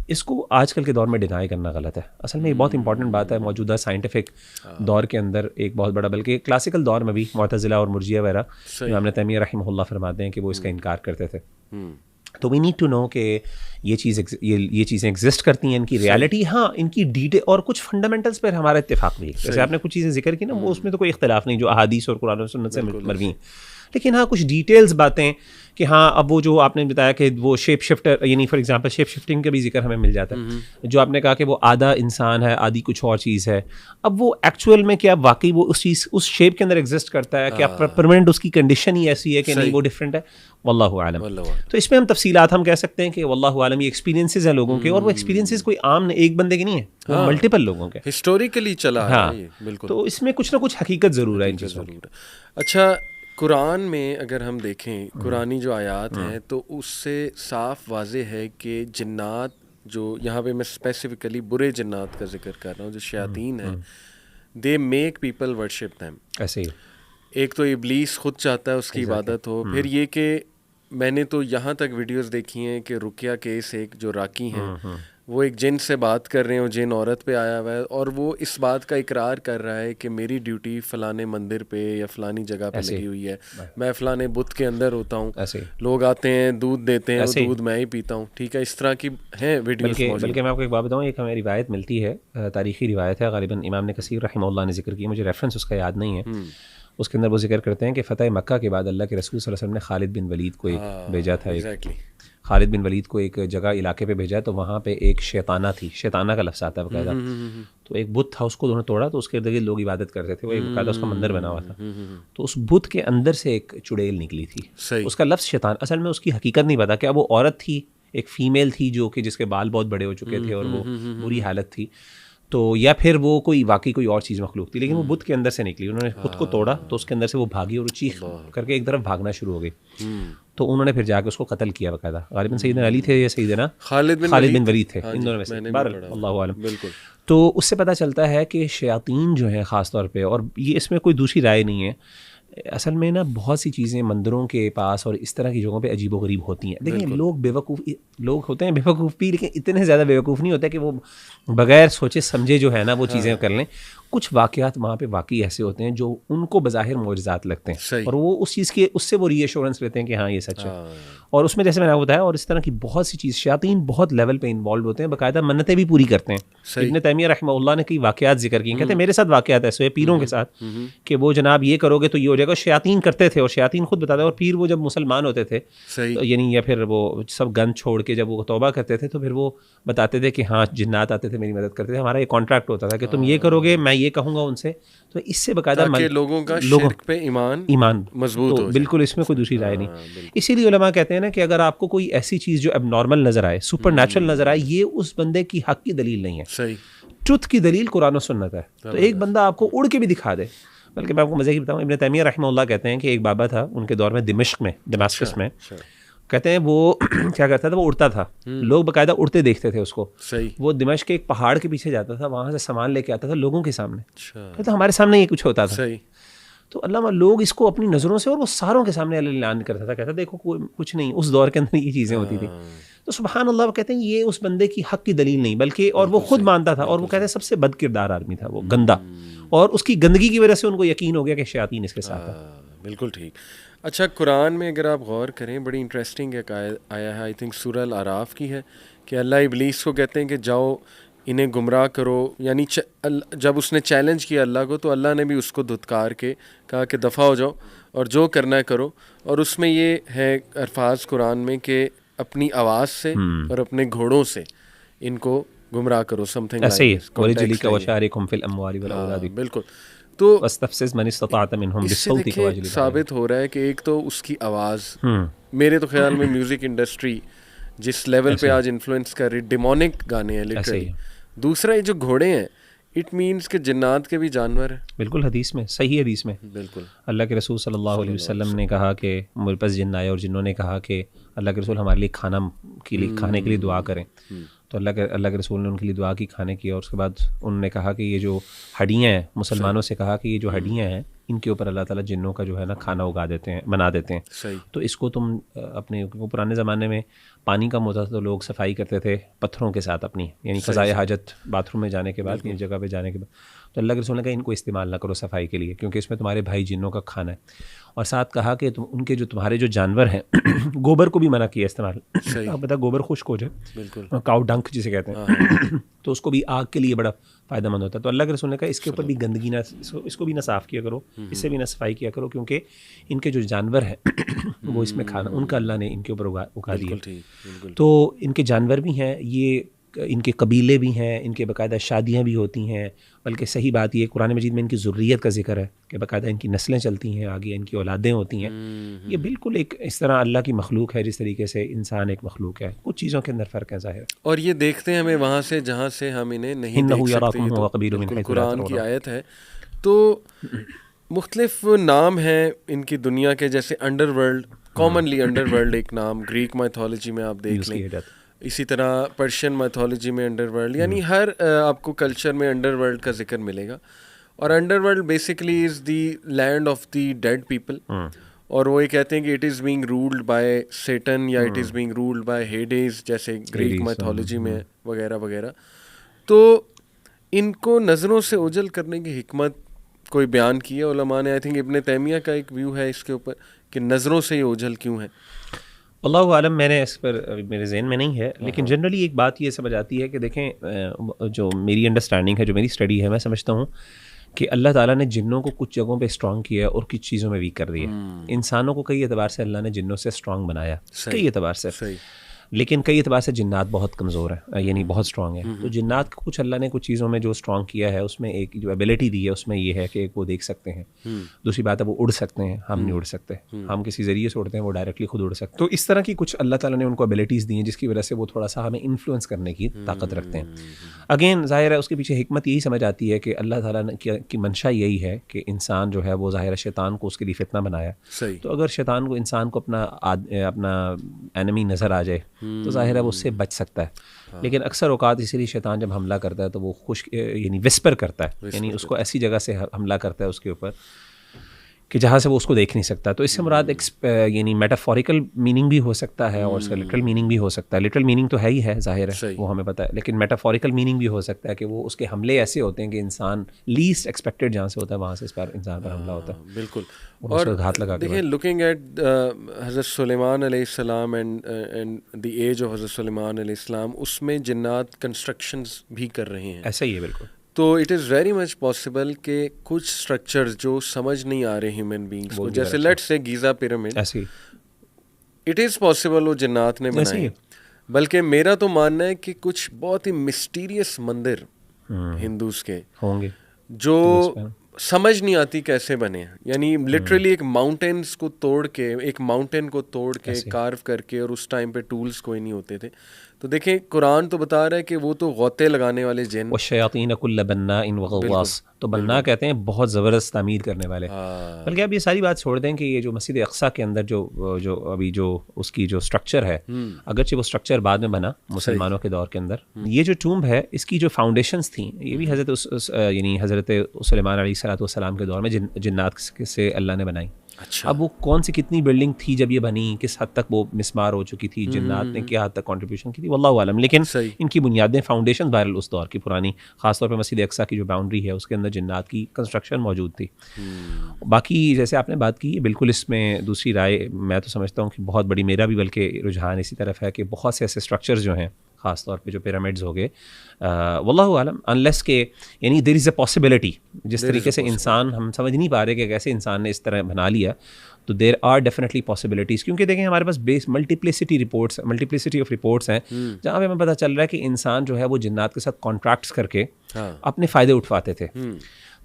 اس کو آج کل کے دور میں ڈینائی کرنا غلط ہے. اصل میں یہ بہت امپورٹنٹ بات ہے. موجودہ سائنٹیفک دور کے اندر ایک بہت بڑا, بلکہ کلاسیکل دور میں بھی معتزلہ اور مرجیہ وغیرہ, امام تیمیہ رحمہ اللہ فرماتے ہیں کہ وہ اس کا انکار کرتے تھے. تو وی نیڈ ٹو نو کہ یہ چیزیں ایگزسٹ کرتی ہیں, ان کی ریالٹی, ہاں ان کی ڈیٹیل اور کچھ فنڈامنٹلس پر ہمارا اتفاق بھی ہے. جیسے آپ نے کچھ چیزیں ذکر کی نا, وہ اس میں تو کوئی اختلاف نہیں جو احادیث اور قرآن و سنت سے مروی ہیں, لیکن ہاں کچھ ڈیٹیلز باتیں کہ ہاں اب وہ جو آپ نے بتایا کہ وہ شیپ شفٹر, یعنی فار ایگزامپل شیپ شفٹنگ کا بھی ذکر ہمیں مل جاتا ہے, جو آپ نے کہا کہ وہ آدھا انسان ہے آدھی کچھ اور چیز ہے. اب وہ ایکچوئل میں کیا واقعی وہ اس چیز اس شیپ کے اندر ایگزسٹ کرتا ہے, کیا پرماننٹ اس کی کنڈیشن ہی ایسی ہے کہ نہیں وہ ڈفرینٹ ہے, واللہ عالم. تو اس میں ہم تفصیلات ہم کہہ سکتے ہیں کہ واللہ عالم, یہ ایکسپیرینسز ہیں لوگوں کے, اور وہ ایکسپیرینسز کوئی عام ایک بندے کے نہیں ہیں, وہ ملٹیپل لوگوں کے ہسٹوریکلی چلا ہے. بالکل. تو اس میں کچھ نہ کچھ حقیقت ضرور ہے ان چیزوں کی. اچھا قرآن میں اگر ہم دیکھیں قرآنی جو آیات ہیں تو اس سے صاف واضح ہے کہ جنات, جو یہاں پہ میں اسپیسیفکلی برے جنات کا ذکر کر رہا ہوں, جو شیاطین ہیں, they make people worship them. ایسے ہی ایک تو ابلیس خود چاہتا ہے اس کی عبادت ہو, پھر یہ کہ میں نے تو یہاں تک ویڈیوز دیکھی ہیں کہ رقیہ کیس ایک جو راکی ہیں وہ ایک جن سے بات کر رہے ہیں, وہ جن عورت پہ آیا ہوا ہے, اور وہ اس بات کا اقرار کر رہا ہے کہ میری ڈیوٹی فلانے مندر پہ یا فلانی جگہ پہ لگی ہوئی ہے, میں فلانے بت کے اندر ہوتا ہوں, لوگ آتے ہیں دودھ دیتے ہیں, دودھ میں ہی پیتا ہوں. ٹھیک ہے, اس طرح کی ہیں ویڈیوز. بلکہ میں آپ کو ایک بات بتاؤں, ایک ہمیں روایت ملتی ہے, تاریخی روایت ہے, غالباً امام نے کثیر رحمہ اللہ نے ذکر کی, مجھے ریفرنس اس کا یاد نہیں ہے. اس کے اندر وہ ذکر کرتے ہیں کہ فتح مکہ کے بعد اللہ کے رسول صلی اللہ علیہ وسلم نے خالد بن ولید کو ایک بھیجا تھا, خالد بن ولید کو ایک جگہ علاقے پہ بھیجا, تو وہاں پہ ایک شیطانہ تھی, شیطانہ کا لفظ آتا ہے باقاعدہ, تو ایک بت تھا, اس کو انہوں نے توڑا تو اس کے ارد گرد لوگ عبادت کرتے تھے, وہ ایک باقاعدہ اس کا مندر بنا ہوا تھا. تو اس بت کے اندر سے ایک چڑیل نکلی تھی, اس کا لفظ شیطان, اصل میں اس کی حقیقت نہیں پتا, کیا وہ عورت تھی, ایک فیمیل تھی جو کہ جس کے بال بہت بڑے ہو چکے تھے اور وہ بری حالت تھی, تو یا پھر وہ کوئی واقعی کوئی اور چیز مخلوق تھی, لیکن وہ بت کے اندر سے نکلی. انہوں نے خود کو توڑا تو اس کے اندر سے وہ بھاگی اور وہ چیخ کر کے ایک طرف بھاگنا شروع ہو گئی. تو انہوں نے پھر جا کے اس کو قتل کیا باقاعدہ. غالباً سیدنا علی تھے یا سیدنا خالد بن ولید تھے, ان دونوں میں سے, اللہ عالم. بالکل. تو اس سے پتہ چلتا ہے کہ شیاطین جو ہیں خاص طور پہ, اور یہ اس میں کوئی دوسری رائے نہیں ہے, اصل میں نا بہت سی چیزیں مندروں کے پاس اور اس طرح کی جگہوں پہ عجیب و غریب ہوتی ہیں. دیکھیں لوگ بیوقوف لوگ ہوتے ہیں, بیوقوف بھی, لیکن اتنے زیادہ بیوقوف نہیں ہوتے کہ وہ بغیر سوچے سمجھے جو ہے نا وہ چیزیں کر لیں. کچھ واقعات وہاں پہ واقعی ایسے ہوتے ہیں جو ان کو بظاہر معجزات لگتے ہیں, اور وہ اس چیز کے اس سے وہ ری ایشورنس لیتے ہیں کہ ہاں یہ سچ ہے. اور اس میں جیسے میں نے آپ کو بتایا, اور اس طرح کی بہت سی چیز, شیاطین بہت لیول پہ انوالو ہوتے ہیں, باقاعدہ منتیں بھی پوری کرتے ہیں. ابن تیمیہ رحمہ اللہ نے کئی واقعات ذکر کیے, کہتے ہیں میرے ساتھ واقعات ایسے ہوئے پیروں کے ساتھ کہ وہ جناب یہ کرو گے تو یہ ہو جائے گا. شیاطین کرتے تھے اور شیاطین خود بتاتے, اور پیر وہ جب مسلمان ہوتے تھے یعنی یا پھر وہ سب گن چھوڑ کے جب وہ توبہ کرتے تھے تو پھر وہ بتاتے تھے کہ ہاں جنات آتے تھے میری مدد کرتے تھے, ہمارا یہ کانٹریکٹ ہوتا تھا کہ تم یہ کرو گے, میں یہ کہوں گا ان سے, تو اس سے باقاعدہ لوگوں کا شرک پہ ایمان مضبوط ہو. بالکل, اس میں کوئی دوسری رائے نہیں. اسی لیے علماء کہتے ہیں نا کہ اگر آپ کو کوئی ایسی چیز جو اب نارمل نظر آئے, سپر نیچرل نظر آئے, یہ اس بندے کی حق کی دلیل نہیں ہے. صحیح. ٹروتھ کی دلیل قرآن و سنت ہے. تو ایک بندہ آپ کو اڑ کے بھی دکھا دے, بلکہ میں آپ کو مزے کی بتاؤں, ابن تیمیہ رحمہ اللہ کہتے ہیں کہ ایک بابا تھا ان کے دور میں دمشق میں, دماسکس میں, کہتے ہیں وہ کیا کرتا تھا, وہ اڑتا تھا, لوگ باقاعدہ اڑتے دیکھتے تھے اس کو. صحیح. وہ دمشق کے ایک پہاڑ کے پیچھے جاتا تھا, وہاں سے سامان لے کے آتا تھا لوگوں کے سامنے. کہتا ہمارے سامنے یہ کچھ ہوتا تھا. صحیح. تو اللہ لوگ اس کو اپنی نظروں سے اور وہ ساروں کے سامنے اعلان کرتا تھا, کہتا دیکھو کوئی کچھ نہیں. اس دور کے اندر یہ چیزیں ہوتی تھیں. تو سبحان اللہ, وہ کہتے ہیں یہ اس بندے کی حق کی دلیل نہیں بلکہ, اور وہ خود مانتا تھا, اور وہ کہتے ہیں سب سے بد کردار آدمی تھا وہ, گندا, اور اس کی گندگی کی وجہ سے ان کو یقین ہو گیا کہ شیاطین اس کے ساتھ ہے. بالکل ٹھیک. اچھا, قرآن میں اگر آپ غور کریں بڑی انٹرسٹنگ ایک آیا ہے, آئی تھنک سورہ الاعراف کی ہے, کہ اللہ ابلیس کو کہتے ہیں کہ جاؤ انہیں گمراہ کرو. یعنی جب اس نے چیلنج کیا اللہ کو, تو اللہ نے بھی اس کو دھتکار کے کہا کہ دفع ہو جاؤ اور جو کرنا ہے کرو. اور اس میں یہ ہے الفاظ قرآن میں کہ اپنی آواز سے اور اپنے گھوڑوں سے ان کو گمراہ کرو. سم تھنگ ایسے ہی وَشَارِكْهُمْ فِي الْأَمْوَالِ وَالْأَوْلَادِ. بالکل. تو وَاسْتَفْزِزْ مَنِ اسْتَطَعْتَ مِنْهُمْ بِصَوْتِكَ وَأَجْلِبْ. ثابت ہو رہا ہے کہ ایک تو اس کی آواز, میرے تو خیال میں میوزک انڈسٹری جس لیول پہ آج انفلوئنس کر رہی, ڈیمونک گانے ہیں لٹرلی. دوسرا یہ جو گھوڑے ہیں, اٹ مینس کہ جنات کے بھی جانور ہیں. بالکل, حدیث میں, صحیح حدیث میں بالکل اللہ کے رسول صلی اللہ علیہ وسلم نے کہا کہ میرے پاس جن آئے اور جنہوں نے کہا کہ اللہ کے رسول ہمارے لیے کھانے کے لیے دعا کریں. تو اللہ کے رسول نے ان کے لیے دعا کی, کھانے کی, اور اس کے بعد انہوں نے کہا کہ یہ جو ہڈیاں ہیں, مسلمانوں سے کہا کہ یہ جو ہڈیاں ہیں ان کے اوپر اللہ تعالیٰ جنوں کا جو ہے نا کھانا بنا دیتے ہیں. صحیح. تو اس کو تم اپنے, پرانے زمانے میں پانی کم ہوتا تھا تو لوگ صفائی کرتے تھے پتھروں کے ساتھ اپنی, یعنی قضائے حاجت باتھ روم میں جانے کے بعد, کسی جگہ پہ جانے کے بعد. تو اللہ کے رسول نے کہا ان کو استعمال نہ کرو صفائی کے لیے, کیونکہ اس میں تمہارے بھائی جنوں کا کھانا ہے. اور ساتھ کہا کہ ان کے جو تمہارے جو جانور ہیں گوبر کو بھی منع کیا استعمال. آپ بتا گوبر خشک ہو جائے, بالکل, کاؤ ڈنک جسے کہتے ہیں, تو اس کو بھی آگ کے لیے بڑا فائدہ مند ہوتا ہے. تو اللہ کے رسول نے کہا اس کے اوپر بھی گندگی نہ, اس کو بھی نہ صاف کیا کرو, اس سے بھی نہ صفائی کیا کرو, کیونکہ ان کے جو جانور ہیں وہ اس میں کھانا, ان کا اللہ نے ان کے اوپر اگا دیا. تو ان کے جانور بھی ہیں, یہ ان کے قبیلے بھی ہیں, ان کے باقاعدہ شادیاں بھی ہوتی ہیں. بلکہ صحیح بات یہ قرآن مجید میں ان کی ذریت کا ذکر ہے کہ باقاعدہ ان کی نسلیں چلتی ہیں آگے, ان کی اولادیں ہوتی ہیں. یہ بالکل ایک اس طرح اللہ کی مخلوق ہے جس طریقے سے انسان ایک مخلوق ہے. کچھ چیزوں کے اندر فرق ہے ظاہر, اور یہ دیکھتے ہیں ہمیں وہاں سے جہاں سے ہم انہیں نہیں دیکھ سکتے. قرآن کی آیت ہے. تو مختلف نام ہیں ان کی دنیا کے, جیسے under world, commonly under world ایک نام گریک میتھولوجی میں آپ دیکھ لیں, اسی طرح پرشین میتھولوجی میں انڈر ورلڈ, یعنی ہر آپ کو کلچر میں انڈر ورلڈ کا ذکر ملے گا. اور underworld basically is the land of the dead people, اور وہ یہ کہتے ہیں کہ it is being ruled by Satan یا it is being ruled by Hades, جیسے گریک میتھولوجی میں وغیرہ وغیرہ. تو ان کو نظروں سے اوجھل کرنے کی حکمت کوئی بیان کی ہے علماء نے. آئی تھنک ابن تیمیہ کا ایک ویو ہے اس کے اوپر کہ نظروں سے یہ اوجھل کیوں ہے. اللہ عالم, میں نے اس پر میرے ذہن میں نہیں ہے, لیکن جنرلی ایک بات یہ سمجھ آتی ہے کہ دیکھیں, جو میری انڈرسٹینڈنگ ہے, جو میری اسٹڈی ہے, میں سمجھتا ہوں کہ اللہ تعالیٰ نے جنوں کو کچھ جگہوں پہ اسٹرانگ کیا ہے اور کچھ چیزوں میں ویک کر دیا. انسانوں کو کئی اعتبار سے اللہ نے جنوں سے اسٹرانگ بنایا, کئی اعتبار سے, لیکن کئی اعتبار سے جنات بہت کمزور ہیں, یعنی بہت اسٹرانگ ہیں. تو جنات کو کچھ اللہ نے کچھ چیزوں میں جو اسٹرانگ کیا ہے, اس میں ایک جو ایبلٹی دی ہے اس میں یہ ہے کہ ایک وہ دیکھ سکتے ہیں, دوسری بات ہے وہ اڑ سکتے ہیں, ہم نہیں اڑ سکتے, ہم کسی ذریعے سے اڑتے ہیں, وہ ڈائریکٹلی خود اڑ سکتے. تو اس طرح کی کچھ اللہ تعالیٰ نے ان کو ایبلٹیز دی ہیں جس کی وجہ سے وہ تھوڑا سا ہمیں انفلوئنس کرنے کی طاقت رکھتے ہیں. اگین ظاہر ہے اس کے پیچھے حکمت یہی سمجھ آتی ہے کہ اللہ تعالیٰ کی منشا یہی ہے کہ انسان جو ہے وہ ظاہر شیطان کو اس کے لیے فتنہ بنایا. تو اگر شیطان کو انسان کو اپنا اینمی نظر آ جائے تو ظاہر ہے وہ اس سے بچ سکتا ہے. لیکن اکثر اوقات اسی لیے شیطان جب حملہ کرتا ہے تو وہ یعنی وسپر کرتا ہے, یعنی اس کو ایسی جگہ سے حملہ کرتا ہے اس کے اوپر کہ جہاں سے وہ اس کو دیکھ نہیں سکتا. تو اس سے مراد یعنی میٹافوریکل میننگ بھی ہو سکتا ہے اور اس کا لٹرل میننگ بھی ہو سکتا ہے. لٹرل میننگ تو ہے ہی ہے, ظاہر ہے وہ ہمیں پتہ ہے, لیکن میٹافوریکل میننگ بھی ہو سکتا ہے کہ وہ اس کے حملے ایسے ہوتے ہیں کہ انسان لیسٹ ایکسپیکٹڈ جہاں سے ہوتا ہے وہاں سے اس پر انسان پر حملہ ہوتا ہے. بالکل. اور ہاتھ لگا کے دیکھیں, لوکنگ ایٹ حضرت سلیمان علیہ السلام اینڈ دی ایج آف حضرت سلیمان علیہ السلام, اس میں جنات کنسٹرکشنز بھی کر رہے ہیں. ایسا ہی ہے بالکل. تو it is very much possible کہ کچھ اسٹرکچرز جو سمجھ نہیں آ رہے ہیومن بینگس کو, جیسے let's say Giza pyramid, it is possible وہ جنات نے بنائے. بلکہ میرا تو ماننا ہے کہ کچھ بہت ہی مسٹیریس مندر ہندوز کے ہوں گے جو سمجھ نہیں آتی کیسے بنے. یعنی لٹرلی ایک ماؤنٹینس کو توڑ کے, ایک ماؤنٹین کو توڑ کے کارو کر کے, اور اس ٹائم پہ ٹولز کوئی نہیں ہوتے تھے, تو دیکھیں قرآن تو بتا رہا ہے کہ وہ تو غوطے لگانے والے جن، والشیاطین کل بناء وغواص، تو بناء کہتے ہیں بہت زبردست تعمیر کرنے والے. بلکہ آپ یہ ساری بات چھوڑ دیں کہ یہ جو مسجد اقصیٰ کے اندر جو ابھی جو اس کی جو اسٹرکچر ہے، اگرچہ وہ اسٹرکچر بعد میں بنا مسلمانوں کے دور کے اندر، یہ جو ٹومب ہے اس کی جو فاؤنڈیشنز تھیں یہ بھی حضرت سلیمان علیہ الصلوۃ والسلام کے دور میں جنات سے اللہ نے بنائی. اچھا، اب وہ کون سی کتنی بلڈنگ تھی جب یہ بنی، کس حد تک وہ مسمار ہو چکی تھی، جنات نے کیا حد تک کنٹریبیوشن کی تھی، واللہ عالم. لیکن ان کی بنیادیں فاؤنڈیشن بہرحال اس دور کی پرانی، خاص طور پہ مسجد اقصیٰ کی جو باؤنڈری ہے اس کے اندر جنات کی کنسٹرکشن موجود تھی. باقی جیسے آپ نے بات کی بالکل اس میں دوسری رائے میں تو سمجھتا ہوں کہ بہت بڑی، میرا بھی بلکہ رجحان اسی طرف ہے کہ بہت سے ایسے اسٹرکچرز جو ہیں خاص طور پہ جو پیرامڈز ہو گئے، واللہ عالم، انلیس کہ یعنی دیر از اے پاسبلٹی، جس طریقے سے انسان ہم سمجھ نہیں پا رہے کہ کیسے انسان نے اس طرح بنا لیا، تو دیر آر ڈیفینیٹلی پاسبلٹیز. کیونکہ دیکھیں ہمارے پاس ملٹیپلیسٹی آف رپورٹس ہیں جہاں پہ ہمیں پتہ چل رہا ہے کہ انسان جو ہے وہ جنات کے ساتھ کانٹریکٹس کر کے اپنے فائدے اٹھواتے تھے.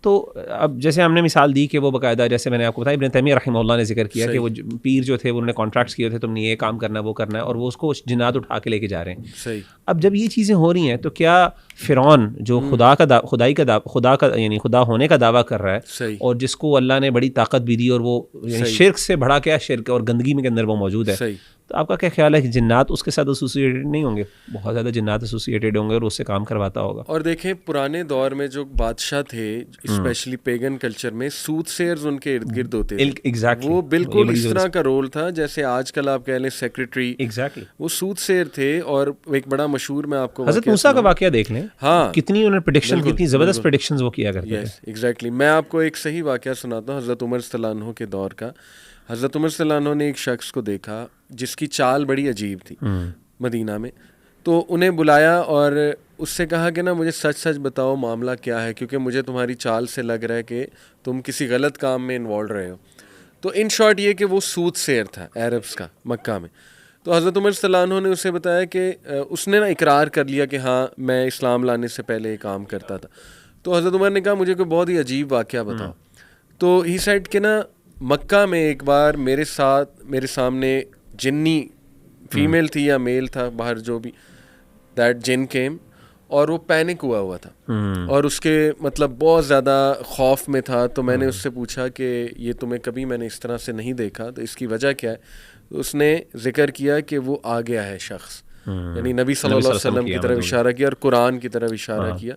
تو اب جیسے ہم نے مثال دی کہ وہ باقاعدہ، جیسے میں نے آپ کو بتایا ابن تیمیہ رحمہ اللہ نے ذکر کیا کہ وہ پیر جو تھے انہوں نے کانٹریکٹس کیے تھے، تم نے یہ کام کرنا ہے وہ کرنا ہے، اور وہ اس کو جنات اٹھا کے لے کے جا رہے ہیں. اب جب یہ چیزیں ہو رہی ہیں تو کیا فرعون جو خدا کا یعنی خدا ہونے کا دعویٰ کر رہا ہے اور جس کو اللہ نے بڑی طاقت بھی دی اور وہ یعنی شرک سے بڑھا کیا شرک اور گندگی میں کے اندر وہ موجود ہے، تو آپ کا کیا خیال ہے کہ جنات اس کے ساتھ ایسوسیٹیڈ نہیں ہوں گے؟ بہت زیادہ جنات ایسوسیٹیڈ ہوں گے اور اس سے کام کرواتا ہوگا. اور دیکھیں پرانے دور میں جو بادشاہ تھے اسپیشلی پیگن کلچر میں، سوت سیرز ان کے ارد گرد ہوتے تھے. وہ بالکل اس طرح کا رول تھا جیسے آج کل آپ کہہ لیں سیکریٹری، وہ سوت سیر تھے. اور ایک بڑا مشہور میں آپ کو حضرت موسیٰ کا واقعہ دیکھ لیں، ہاں کتنی انہوں نے پریڈکشن، کتنی زبردست پریڈکشنز وہ کیا کرتے تھے. ایگزیکٹلی. میں آپ کو ایک صحیح واقعہ سناتا ہوں حضرت عمر صلی اللہ عنہ کے دور کا. حضرت عمر صلی اللہ عنہ نے ایک شخص کو دیکھا جس کی چال بڑی عجیب تھی مدینہ میں، تو انہیں بلایا اور اس سے کہا کہ نا مجھے سچ سچ بتاؤ معاملہ کیا ہے، کیونکہ مجھے تمہاری چال سے لگ رہا ہے کہ تم کسی غلط کام میں انوالو رہے ہو. تو ان شارٹ یہ کہ وہ سود سیر تھا عربس کا مکہ میں. تو حضرت عمر صلی اللہ عنہ نے اسے بتایا کہ اس نے نا اقرار کر لیا کہ ہاں میں اسلام لانے سے پہلے یہ کام کرتا تھا. تو حضرت عمر نے کہا مجھے کوئی بہت ہی عجیب واقعہ بتاؤ. تو ہی سیڈ کہ نا مکہ میں ایک بار میرے سامنے جنی، فیمیل تھی یا میل تھا باہر جو بھی، دیٹ جن کیم، اور وہ پینک ہوا تھا اور اس کے مطلب بہت زیادہ خوف میں تھا. تو میں نے اس سے پوچھا کہ یہ تمہیں کبھی میں نے اس طرح سے نہیں دیکھا، تو اس کی وجہ کیا ہے؟ تو اس نے ذکر کیا کہ وہ آ گیا ہے شخص، یعنی نبی صلی اللہ علیہ وسلم کی طرف اشارہ کیا اور قرآن کی طرف اشارہ کیا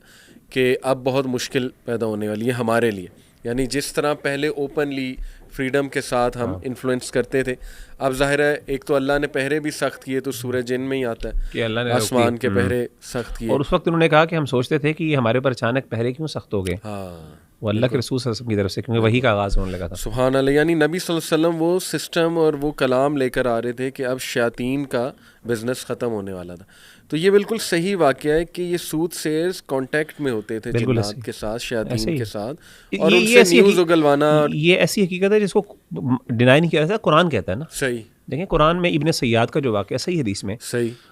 کہ اب بہت مشکل پیدا ہونے والی ہے ہمارے لیے. یعنی جس طرح پہلے اوپنلی فریڈم کے ساتھ ہم انفلوئنس کرتے تھے، اب ظاہر ہے ایک تو اللہ نے پہرے بھی سخت کیے، تو سورہ جن میں ہی آتا ہے کہ اللہ نے آسمان کے پہرے سخت کیے. اور اس وقت انہوں نے کہا کہ ہم سوچتے تھے کہ یہ ہمارے پر اچانک پہرے کیوں سخت ہو گئے. وہ اللہ کے رسول صلی اللہ علیہ وسلم کی طرف سے، کیونکہ وہی کا آغاز ہونے لگا تھا. سبحان اللہ. یعنی نبی صلی اللہ علیہ وسلم وہ سسٹم اور وہ کلام لے کر آ رہے تھے کہ اب شیاطین کا بزنس ختم ہونے والا تھا. تو یہ بالکل صحیح واقعہ ہے کہ یہ سود سیرز کانٹیکٹ میں ہوتے تھے جنات کے ساتھ، شیاطین کے ساتھ، اور ان سے نیوز اگلوانا. یہ ایسی حقیقت ہے جس کو ڈینائی نہیں کیا جاتا، قرآن کہتا ہے نا. صحیح. دیکھیں قرآن میں ابن سیاد کا جو واقعہ صحیح حدیث میں